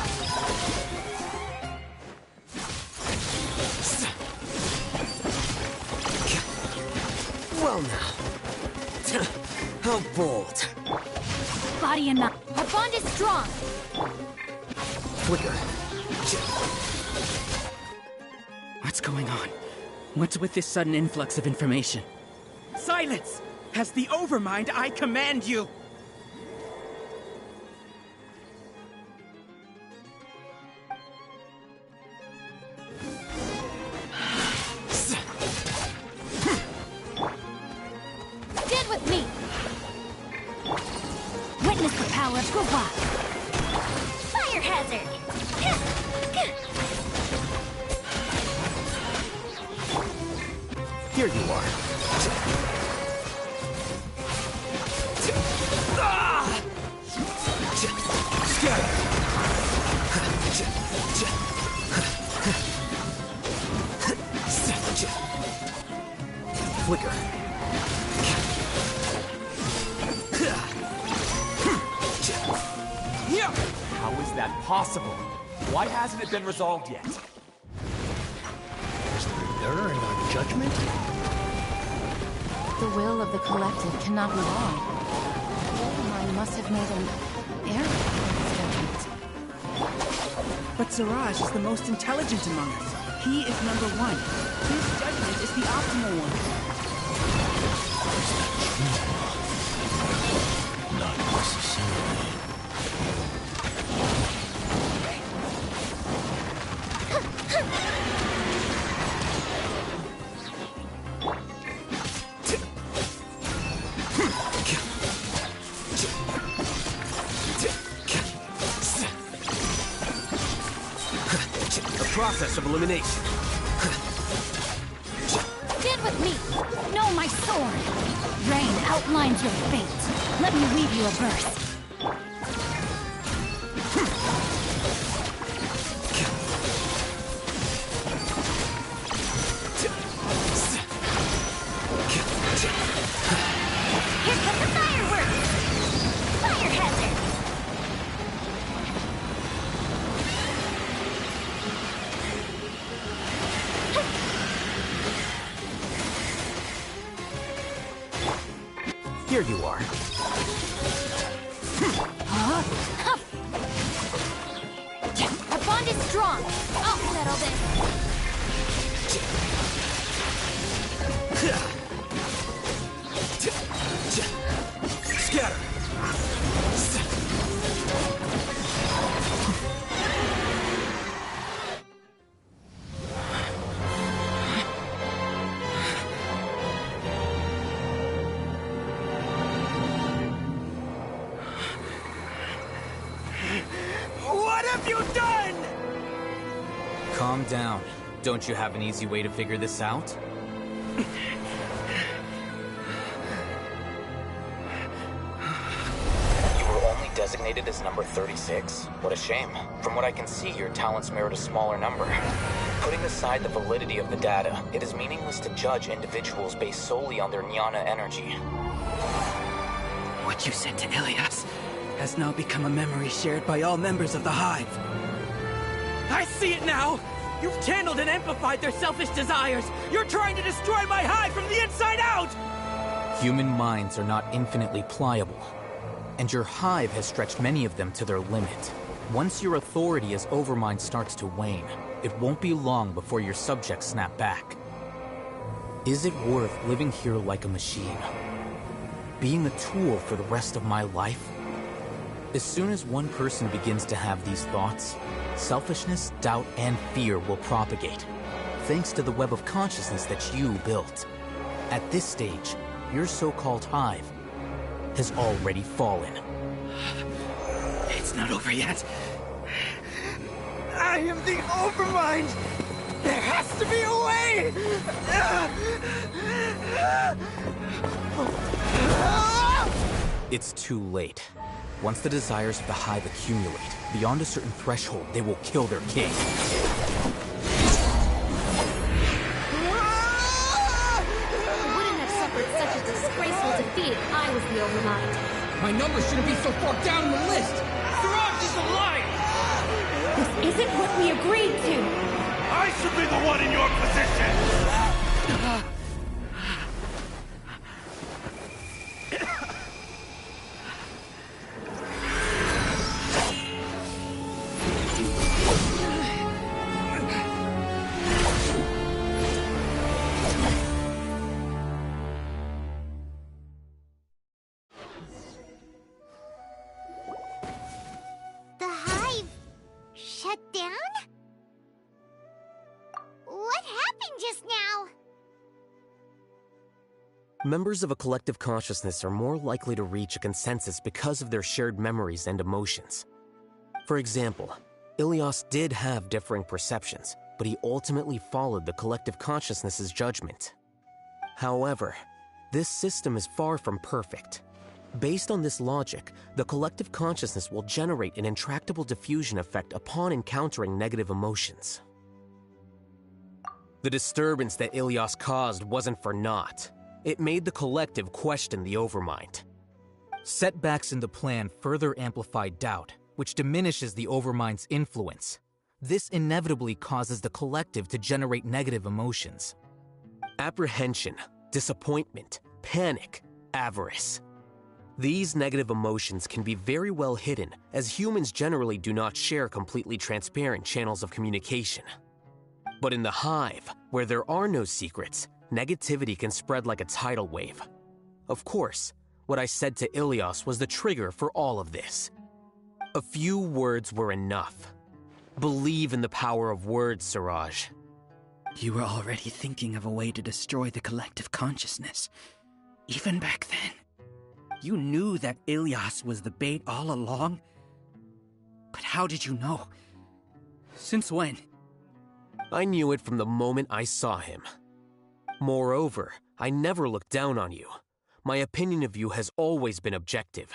Well now. How bold. Body and mind. Our bond is strong. Flicker. What's going on? What's with this sudden influx of information? Silence! As the Overmind, I command you! Stand with me! Witness the power of Guhua! Fire hazard! Here you are. Flicker. How is that possible? Why hasn't it been resolved yet? Is there error in our judgment? The will of the collective cannot be wrong. Overmind must have made an error in his judgment. But Siraj is the most intelligent among us. He is number one. His judgment is the optimal one. Not necessarily. Process of elimination. Stand with me! Know my sword! Rain outlines your fate. Let me weave you a verse. Here comes the fireworks! Fire hazard! Here you are. Our bond is strong. I'll settle this. Scatter. What have you done? Calm down. Don't you have an easy way to figure this out? You were only designated as number 36? What a shame. From what I can see, your talents merit a smaller number. Putting aside the validity of the data, it is meaningless to judge individuals based solely on their jnana energy. What you said to Ilias has now become a memory shared by all members of the Hive. I see it now! You've channeled and amplified their selfish desires! You're trying to destroy my Hive from the inside out! Human minds are not infinitely pliable, and your Hive has stretched many of them to their limit. Once your authority as Overmind starts to wane, it won't be long before your subjects snap back. Is it worth living here like a machine? Being a tool for the rest of my life? As soon as one person begins to have these thoughts, selfishness, doubt, and fear will propagate, thanks to the web of consciousness that you built. At this stage, your so-called Hive has already fallen. It's not over yet. I am the Overmind! There has to be a way! It's too late. Once the desires of the Hive accumulate, beyond a certain threshold, they will kill their king. I wouldn't have suffered such a disgraceful defeat if I was the Overmind. My number shouldn't be so far down the list! Siraj is alive! This isn't what we agreed to! I should be the one in your position! Members of a collective consciousness are more likely to reach a consensus because of their shared memories and emotions. For example, Ilias did have differing perceptions, but he ultimately followed the collective consciousness's judgment. However, this system is far from perfect. Based on this logic, the collective consciousness will generate an intractable diffusion effect upon encountering negative emotions. The disturbance that Ilias caused wasn't for naught. It made the collective question the Overmind. Setbacks in the plan further amplify doubt, which diminishes the Overmind's influence. This inevitably causes the collective to generate negative emotions. Apprehension, disappointment, panic, avarice. These negative emotions can be very well hidden, as humans generally do not share completely transparent channels of communication. But in the hive, where there are no secrets, negativity can spread like a tidal wave. Of course, what I said to Ilias was the trigger for all of this. A few words were enough. Believe in the power of words, Siraj. You were already thinking of a way to destroy the collective consciousness. Even back then. You knew that Ilias was the bait all along? But how did you know? Since when? I knew it from the moment I saw him. Moreover, I never looked down on you. My opinion of you has always been objective.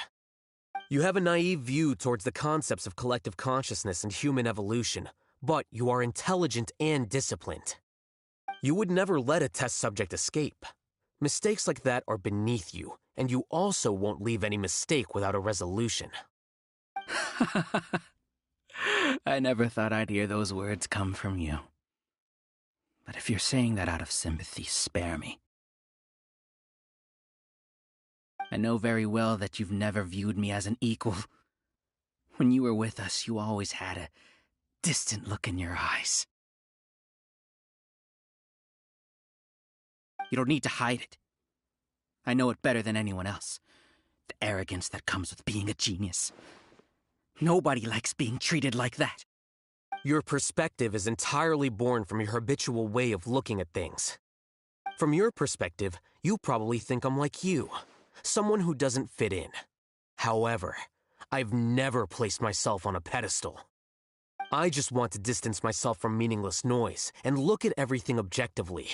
You have a naive view towards the concepts of collective consciousness and human evolution, but you are intelligent and disciplined. You would never let a test subject escape. Mistakes like that are beneath you, and you also won't leave any mistake without a resolution. I never thought I'd hear those words come from you. But if you're saying that out of sympathy, spare me. I know very well that you've never viewed me as an equal. When you were with us, you always had a distant look in your eyes. You don't need to hide it. I know it better than anyone else. The arrogance that comes with being a genius. Nobody likes being treated like that. Your perspective is entirely born from your habitual way of looking at things. From your perspective, you probably think I'm like you, someone who doesn't fit in. However, I've never placed myself on a pedestal. I just want to distance myself from meaningless noise and look at everything objectively.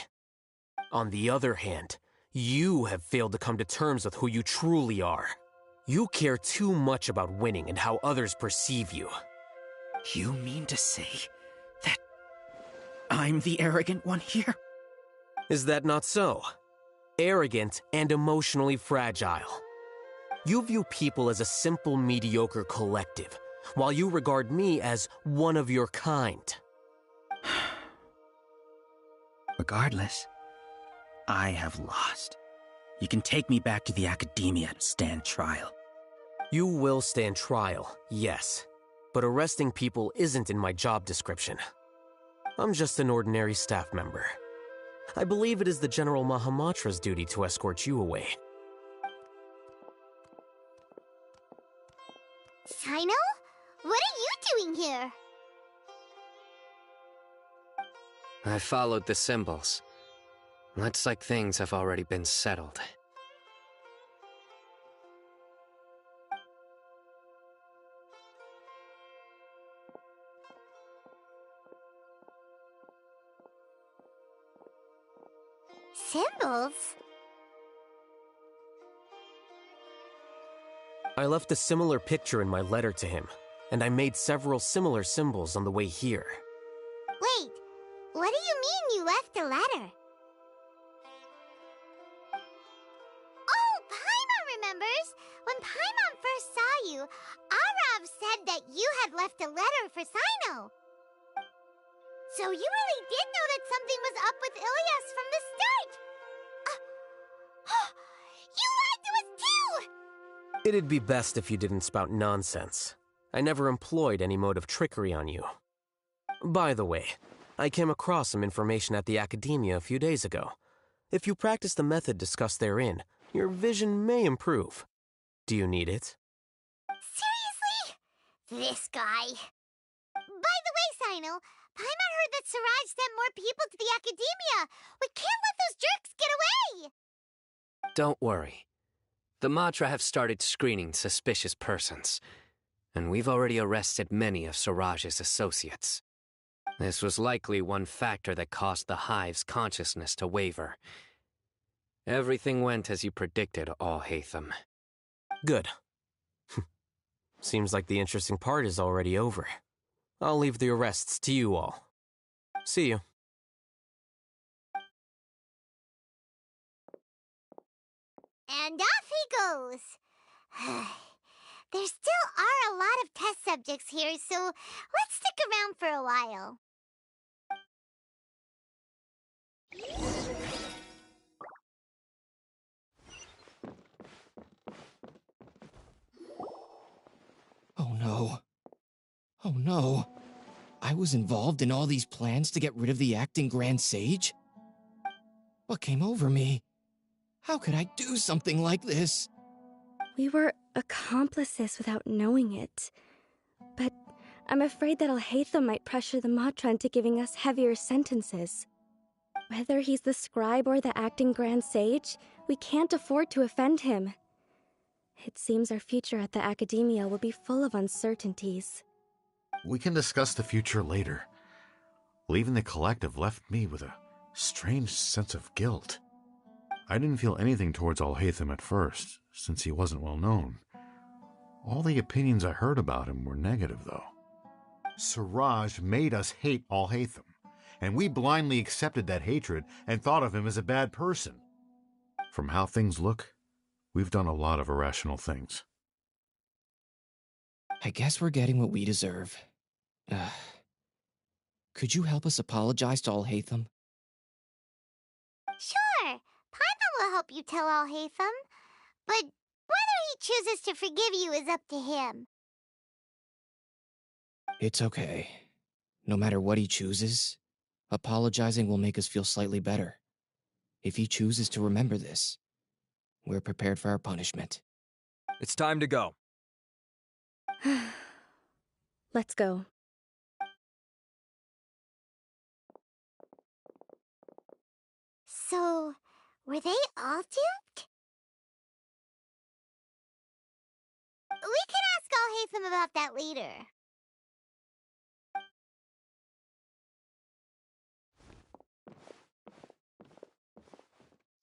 On the other hand, you have failed to come to terms with who you truly are. You care too much about winning and how others perceive you. You mean to say that I'm the arrogant one here? Is that not so? Arrogant and emotionally fragile. You view people as a simple, mediocre collective, while you regard me as one of your kind. Regardless, I have lost. You can take me back to the academia to stand trial. You will stand trial, yes. But arresting people isn't in my job description. I'm just an ordinary staff member. I believe it is the General Mahamatra's duty to escort you away. Sino? What are you doing here? I followed the symbols. Looks like things have already been settled. Symbols? I left a similar picture in my letter to him, and I made several similar symbols on the way here. Wait, what do you mean you left a letter? Oh, Paimon remembers! When Paimon first saw you, Arav said that you had left a letter for Sino. So you really did know that something was up with Ilias from the start! You lied to us too! It'd be best if you didn't spout nonsense. I never employed any mode of trickery on you. By the way, I came across some information at the Academia a few days ago. If you practice the method discussed therein, your vision may improve. Do you need it? Seriously? This guy. By the way, Sino, Paimon heard that Siraj sent more people to the Academia. We can't let those jerks get away! Don't worry. The Matra have started screening suspicious persons, and we've already arrested many of Siraj's associates. This was likely one factor that caused the Hive's consciousness to waver. Everything went as you predicted, Alhaitham. Good. Seems like the interesting part is already over. I'll leave the arrests to you all. See you. And off he goes. There still are a lot of test subjects here, so let's stick around for a while. Oh no. Oh no. I was involved in all these plans to get rid of the acting Grand Sage? What came over me? How could I do something like this? We were accomplices without knowing it. But I'm afraid that Alhaitham might pressure the Matra into giving us heavier sentences. Whether he's the scribe or the acting Grand Sage, we can't afford to offend him. It seems our future at the Academia will be full of uncertainties. We can discuss the future later. Leaving the collective left me with a strange sense of guilt. I didn't feel anything towards Alhaitham at first, since he wasn't well known. All the opinions I heard about him were negative, though. Siraj made us hate Alhaitham, and we blindly accepted that hatred and thought of him as a bad person. From how things look, we've done a lot of irrational things. I guess we're getting what we deserve. Could you help us apologize to Alhaitham? Sure, Paimon will help you tell Alhaitham, but whether he chooses to forgive you is up to him. It's okay. No matter what he chooses, apologizing will make us feel slightly better. If he chooses to remember this, we're prepared for our punishment. It's time to go. Let's go. So, were they all duped? We can ask Alhaitham about that later.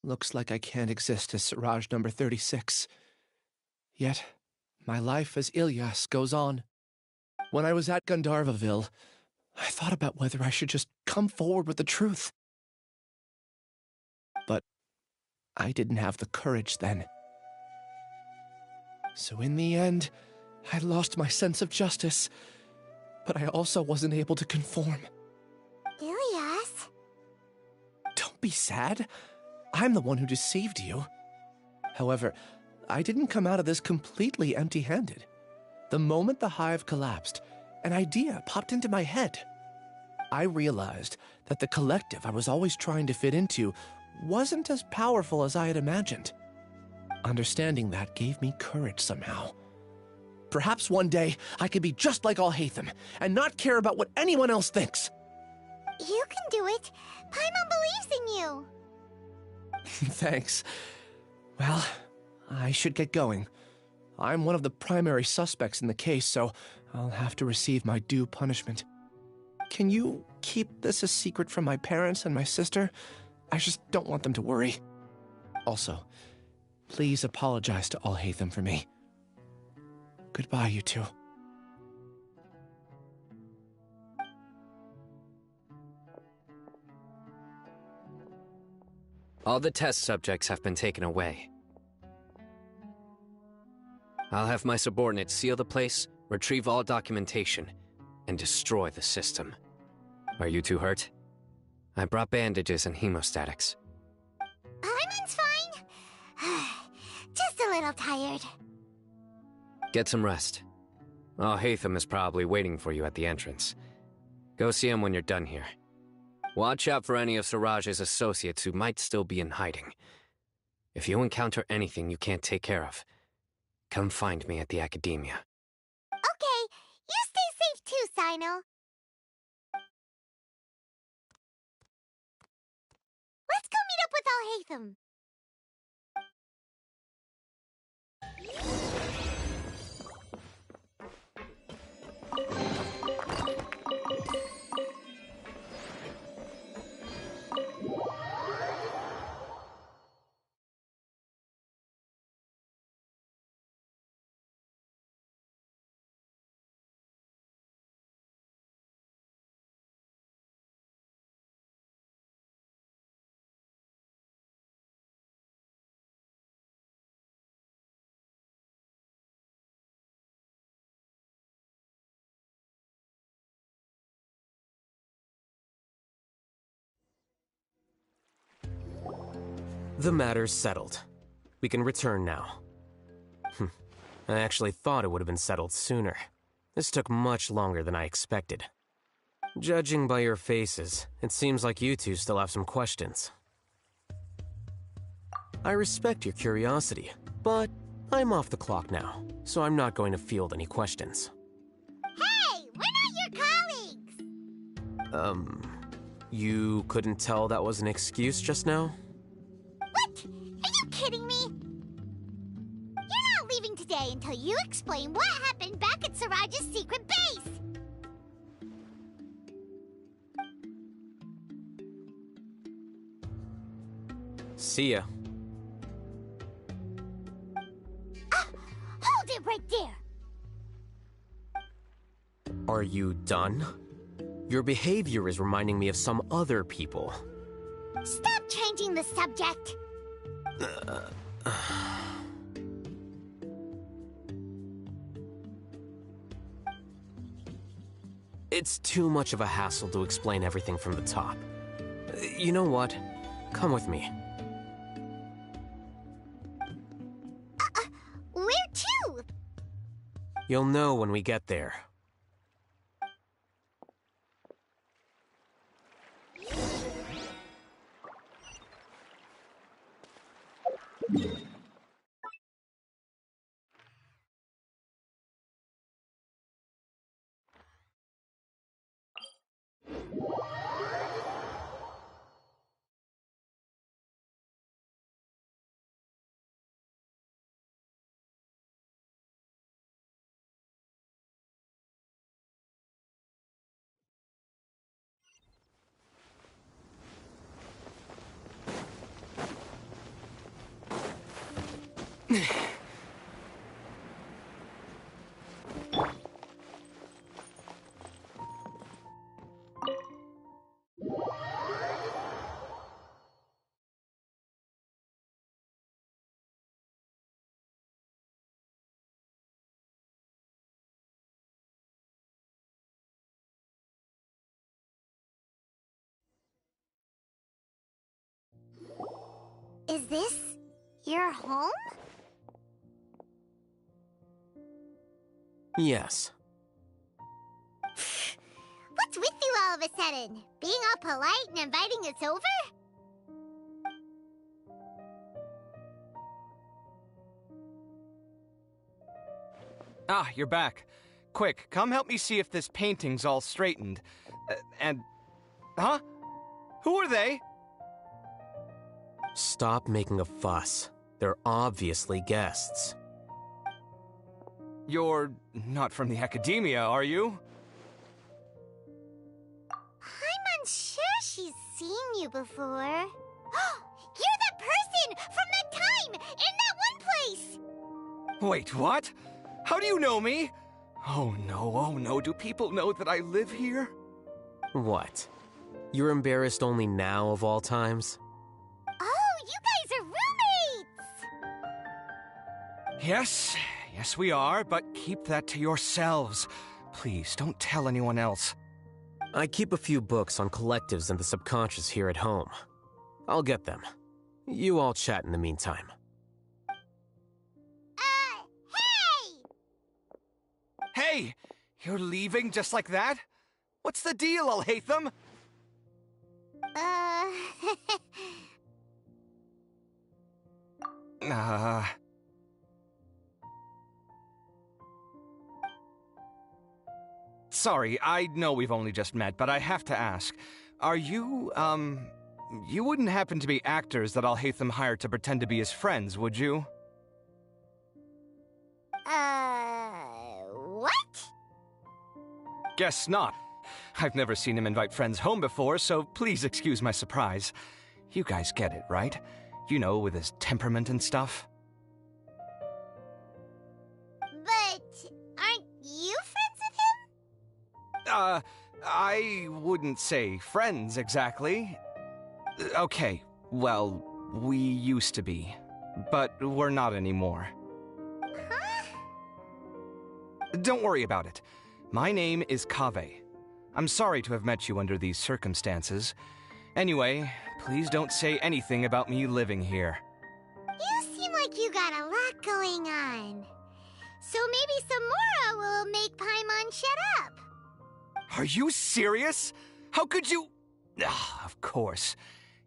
Looks like I can't exist as Siraj number 36. Yet, my life as Ilyas goes on. When I was at Gandharvaville, I thought about whether I should just come forward with the truth. But I didn't have the courage then. So in the end, I lost my sense of justice, but I also wasn't able to conform. Ilyas? Don't be sad. I'm the one who deceived you. However, I didn't come out of this completely empty-handed. The moment the hive collapsed, an idea popped into my head. I realized that the collective I was always trying to fit into wasn't as powerful as I had imagined. Understanding that gave me courage somehow. Perhaps one day I could be just like Alhaitham and not care about what anyone else thinks. You can do it. Paimon believes in you. Thanks. Well, I should get going. I'm one of the primary suspects in the case, so I'll have to receive my due punishment. Can you keep this a secret from my parents and my sister? I just don't want them to worry. Also, please apologize to Alhaitham for me. Goodbye, you two. All the test subjects have been taken away. I'll have my subordinates seal the place, retrieve all documentation, and destroy the system. Are you two hurt? I brought bandages and hemostatics. Paimon's fine. Just a little tired. Get some rest. Alhaitham is probably waiting for you at the entrance. Go see him when you're done here. Watch out for any of Siraj's associates who might still be in hiding. If you encounter anything you can't take care of, come find me at the Academia. Okay, you stay safe too, Sino. Let's go meet up with Alhaitham. The matter's settled. We can return now. I actually thought it would have been settled sooner. This took much longer than I expected. Judging by your faces, it seems like you two still have some questions. I respect your curiosity, but I'm off the clock now, so I'm not going to field any questions. Hey, we're not your colleagues! You couldn't tell that was an excuse just now? What? Are you kidding me? You're not leaving today until you explain what happened back at Siraj's secret base! See ya. Hold it right there! Are you done? Your behavior is reminding me of some other people. Stop changing the subject! It's too much of a hassle to explain everything from the top. You know what? Come with me. Where to? You'll know when we get there. Is this your home? Yes. What's with you all of a sudden? Being all polite and inviting us over? Ah, you're back. Quick, come help me see if this painting's all straightened. Huh? Who are they? Stop making a fuss. They're obviously guests. You're not from the academia, are you? I'm unsure she's seen you before. You're that person from that time in that one place! Wait, what? How do you know me? Oh no, do people know that I live here? What? You're embarrassed only now of all times? Oh, you guys are roommates! Yes we are, but keep that to yourselves. Please, don't tell anyone else. I keep a few books on collectives and the subconscious here at home. I'll get them. You all chat in the meantime. Hey! You're leaving just like that? What's the deal, Alhaitham? Sorry, I know we've only just met, but I have to ask. Are you, you wouldn't happen to be actors that Alhaitham hired to pretend to be his friends, would you? What? Guess not. I've never seen him invite friends home before, so please excuse my surprise. You guys get it, right? You know, with his temperament and stuff. But aren't you friends with him? I wouldn't say friends exactly. Okay, well, we used to be, but we're not anymore. Huh? Don't worry about it. My name is Kaveh. I'm sorry to have met you under these circumstances. Anyway, please don't say anything about me living here. You seem like you got a lot going on. So maybe Samora will make Paimon shut up. Are you serious? How could you... Of course.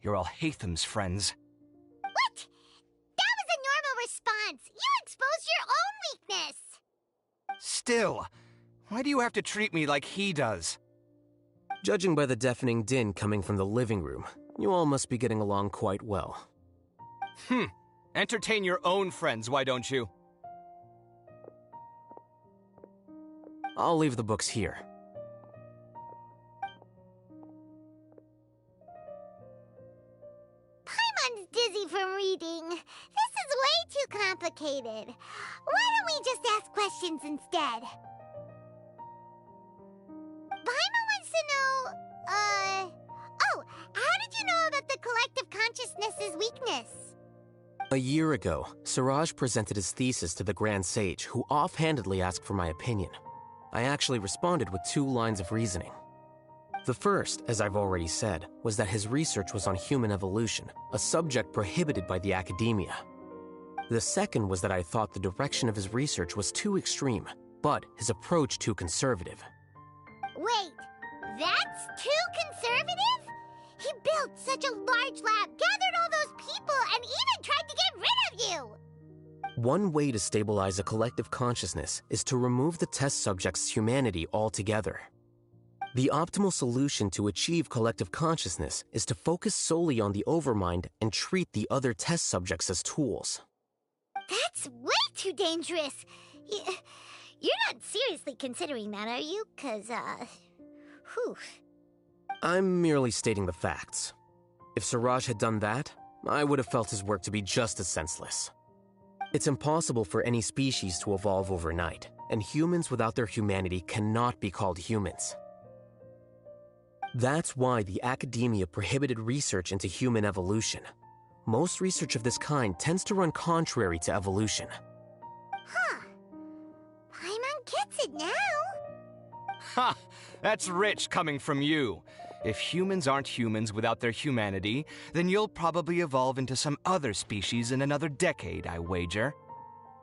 You're Alhaitham's friends. What? That was a normal response. You exposed your own weakness. Still, why do you have to treat me like he does? Judging by the deafening din coming from the living room, you all must be getting along quite well. Entertain your own friends, why don't you? I'll leave the books here. Paimon's dizzy from reading. This is way too complicated. Why don't we just ask questions instead? Paimon wants to know, oh, how did you know about the collective consciousness's weakness? A year ago, Siraj presented his thesis to the Grand Sage, who offhandedly asked for my opinion. I actually responded with 2 lines of reasoning. The first, as I've already said, was that his research was on human evolution, a subject prohibited by the academia. The second was that I thought the direction of his research was too extreme, but his approach too conservative. Wait, that's too conservative? He built such a large lab, gathered all those people, and even tried to get rid of you! One way to stabilize a collective consciousness is to remove the test subject's humanity altogether. The optimal solution to achieve collective consciousness is to focus solely on the overmind and treat the other test subjects as tools. That's way too dangerous! You're not seriously considering that, are you? 'Cause, whew. I'm merely stating the facts. If Siraj had done that, I would have felt his work to be just as senseless. It's impossible for any species to evolve overnight, and humans without their humanity cannot be called humans. That's why the academia prohibited research into human evolution. Most research of this kind tends to run contrary to evolution. Huh. Paimon gets it now. Ha! That's rich coming from you. If humans aren't humans without their humanity, then you'll probably evolve into some other species in another decade, I wager.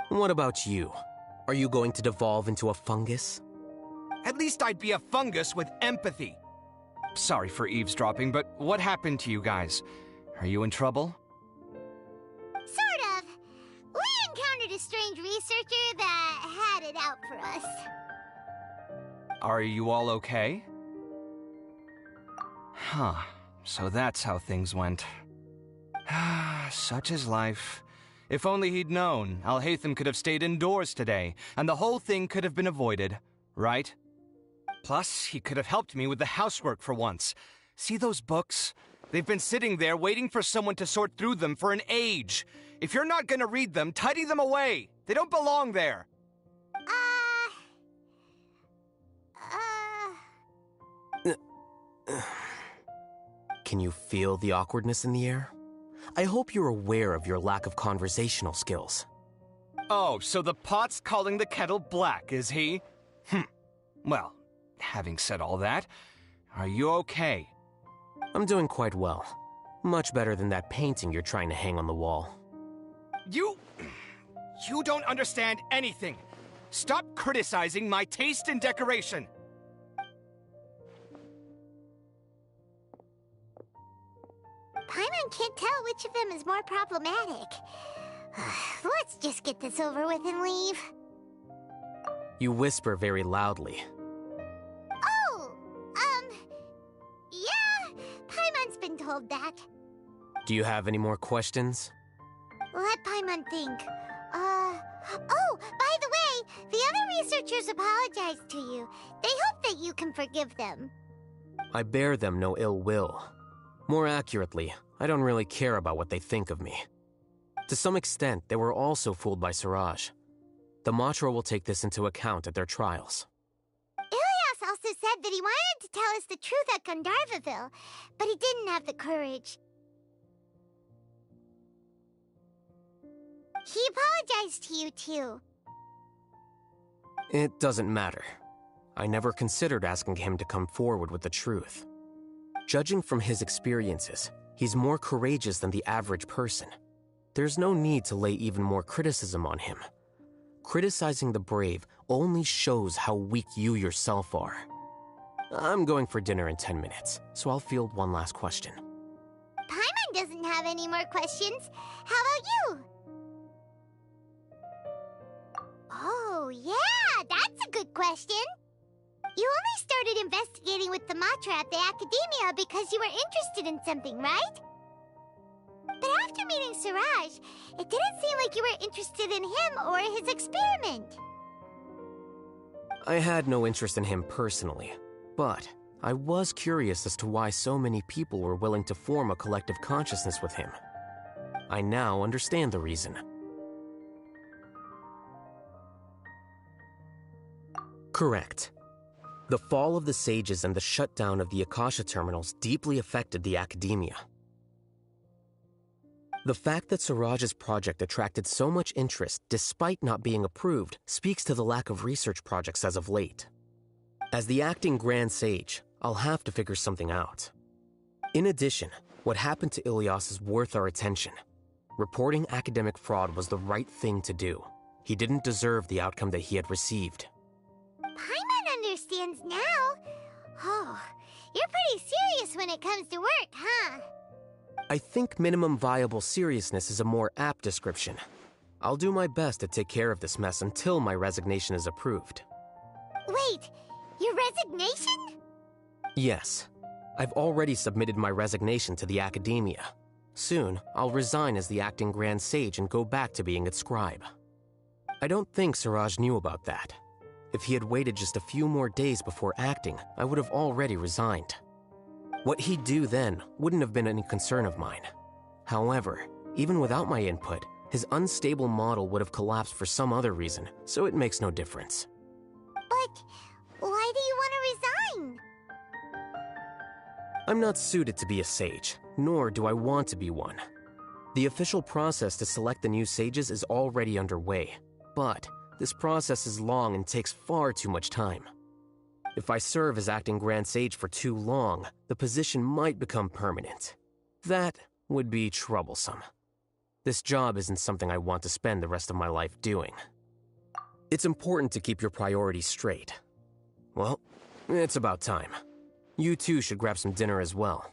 What about you? Are you going to devolve into a fungus? At least I'd be a fungus with empathy. Sorry for eavesdropping, but what happened to you guys? Are you in trouble? Sort of. We encountered a strange researcher that had it out for us. Are you all okay? Huh. So that's how things went. Such is life. If only he'd known, Alhaitham could have stayed indoors today, and the whole thing could have been avoided, right? Plus, he could have helped me with the housework for once. See those books? They've been sitting there waiting for someone to sort through them for an age. If you're not gonna read them, tidy them away. They don't belong there. Can you feel the awkwardness in the air? I hope you're aware of your lack of conversational skills. Oh, so the pot's calling the kettle black, is he? Well, having said all that, are you okay? I'm doing quite well. Much better than that painting you're trying to hang on the wall. You don't understand anything. Stop criticizing my taste in decoration. Paimon can't tell which of them is more problematic. Let's just get this over with and leave. You whisper very loudly. Oh, yeah, Paimon's been told that. Do you have any more questions? Let Paimon think. Oh, by the way, the other researchers apologized to you. They hope that you can forgive them. I bear them no ill will. More accurately, I don't really care about what they think of me. To some extent, they were also fooled by Siraj. The Matra will take this into account at their trials. Ilias also said that he wanted to tell us the truth at Gandharvaville, but he didn't have the courage. He apologized to you, too. It doesn't matter. I never considered asking him to come forward with the truth. Judging from his experiences, he's more courageous than the average person. There's no need to lay even more criticism on him. Criticizing the brave only shows how weak you yourself are. I'm going for dinner in 10 minutes, so I'll field one last question. Paimon doesn't have any more questions. How about you? Oh, yeah, that's a good question. You only started investigating with the Matra at the Academia because you were interested in something, right? But after meeting Siraj, it didn't seem like you were interested in him or his experiment. I had no interest in him personally, but I was curious as to why so many people were willing to form a collective consciousness with him. I now understand the reason. Correct. The fall of the Sages and the shutdown of the Akasha terminals deeply affected the Academia. The fact that Siraj's project attracted so much interest despite not being approved speaks to the lack of research projects as of late. As the acting Grand Sage, I'll have to figure something out. In addition, what happened to Ilias is worth our attention. Reporting academic fraud was the right thing to do. He didn't deserve the outcome that he had received. Paimon understands now. Oh, you're pretty serious when it comes to work, huh? I think minimum viable seriousness is a more apt description. I'll do my best to take care of this mess until my resignation is approved. Wait, your resignation? Yes. I've already submitted my resignation to the Academia. Soon, I'll resign as the acting Grand Sage and go back to being its scribe. I don't think Siraj knew about that. If he had waited just a few more days before acting, I would have already resigned. What he'd do then wouldn't have been any concern of mine. However, even without my input, his unstable model would have collapsed for some other reason, so it makes no difference. But why do you want to resign? I'm not suited to be a sage, nor do I want to be one. The official process to select the new sages is already underway, but this process is long and takes far too much time. If I serve as acting Grand Sage for too long, the position might become permanent. That would be troublesome. This job isn't something I want to spend the rest of my life doing. It's important to keep your priorities straight. Well, it's about time. You two should grab some dinner as well.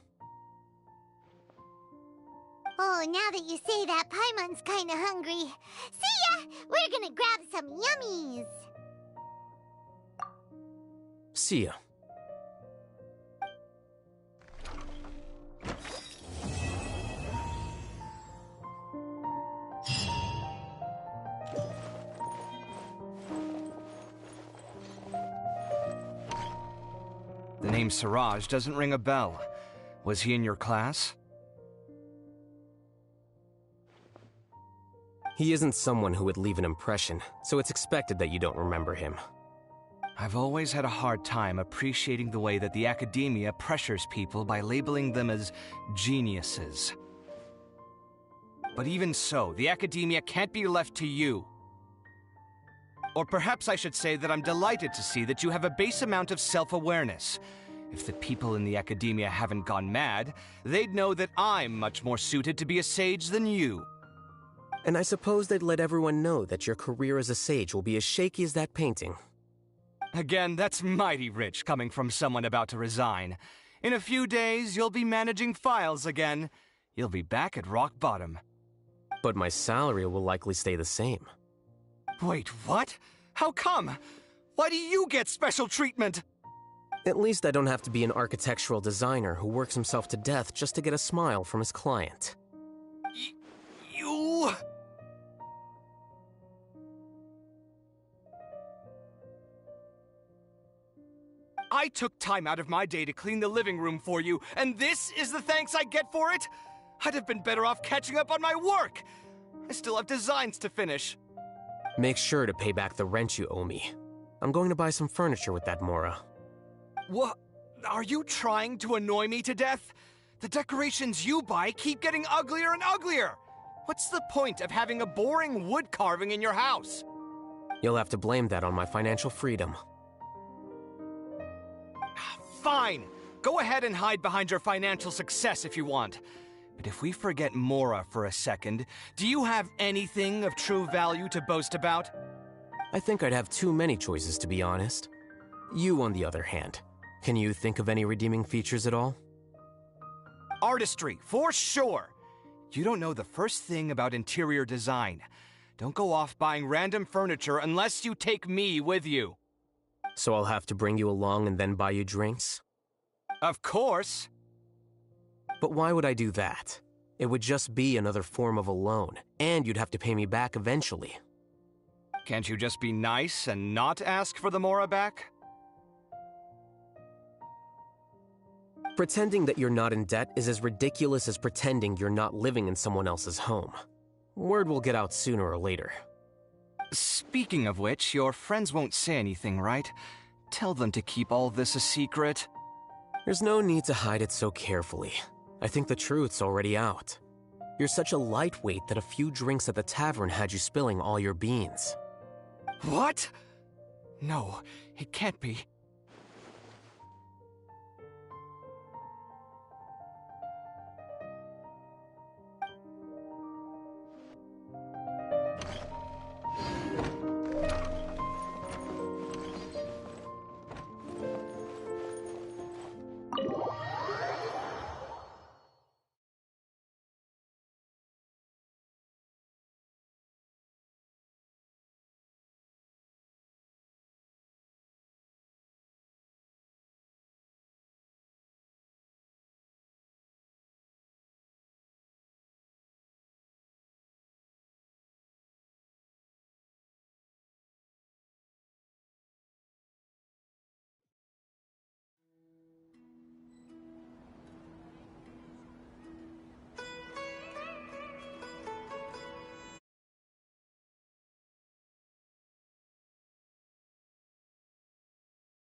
Oh, now that you say that, Paimon's kinda hungry. See ya! We're gonna grab some yummies! See ya. The name Siraj doesn't ring a bell. Was he in your class? He isn't someone who would leave an impression, so it's expected that you don't remember him. I've always had a hard time appreciating the way that the Academia pressures people by labeling them as geniuses. But even so, the Academia can't be left to you. Or perhaps I should say that I'm delighted to see that you have a base amount of self-awareness. If the people in the Academia haven't gone mad, they'd know that I'm much more suited to be a sage than you. And I suppose they'd let everyone know that your career as a sage will be as shaky as that painting. Again, that's mighty rich coming from someone about to resign. In a few days, you'll be managing files again. You'll be back at rock bottom. But my salary will likely stay the same. Wait, what? How come? Why do you get special treatment? At least I don't have to be an architectural designer who works himself to death just to get a smile from his client. You... I took time out of my day to clean the living room for you, and this is the thanks I get for it? I'd have been better off catching up on my work. I still have designs to finish. Make sure to pay back the rent you owe me. I'm going to buy some furniture with that, Mora. What? Are you trying to annoy me to death? The decorations you buy keep getting uglier and uglier. What's the point of having a boring wood carving in your house? You'll have to blame that on my financial freedom. Fine. Go ahead and hide behind your financial success if you want. But if we forget Mora for a second, do you have anything of true value to boast about? I think I'd have too many choices, to be honest. You, on the other hand, can you think of any redeeming features at all? Artistry, for sure! You don't know the first thing about interior design. Don't go off buying random furniture unless you take me with you. So I'll have to bring you along and then buy you drinks? Of course! But why would I do that? It would just be another form of a loan, and you'd have to pay me back eventually. Can't you just be nice and not ask for the Mora back? Pretending that you're not in debt is as ridiculous as pretending you're not living in someone else's home. Word will get out sooner or later. Speaking of which, your friends won't say anything, right? Tell them to keep all this a secret. There's no need to hide it so carefully. I think the truth's already out. You're such a lightweight that a few drinks at the tavern had you spilling all your beans. What? No, it can't be.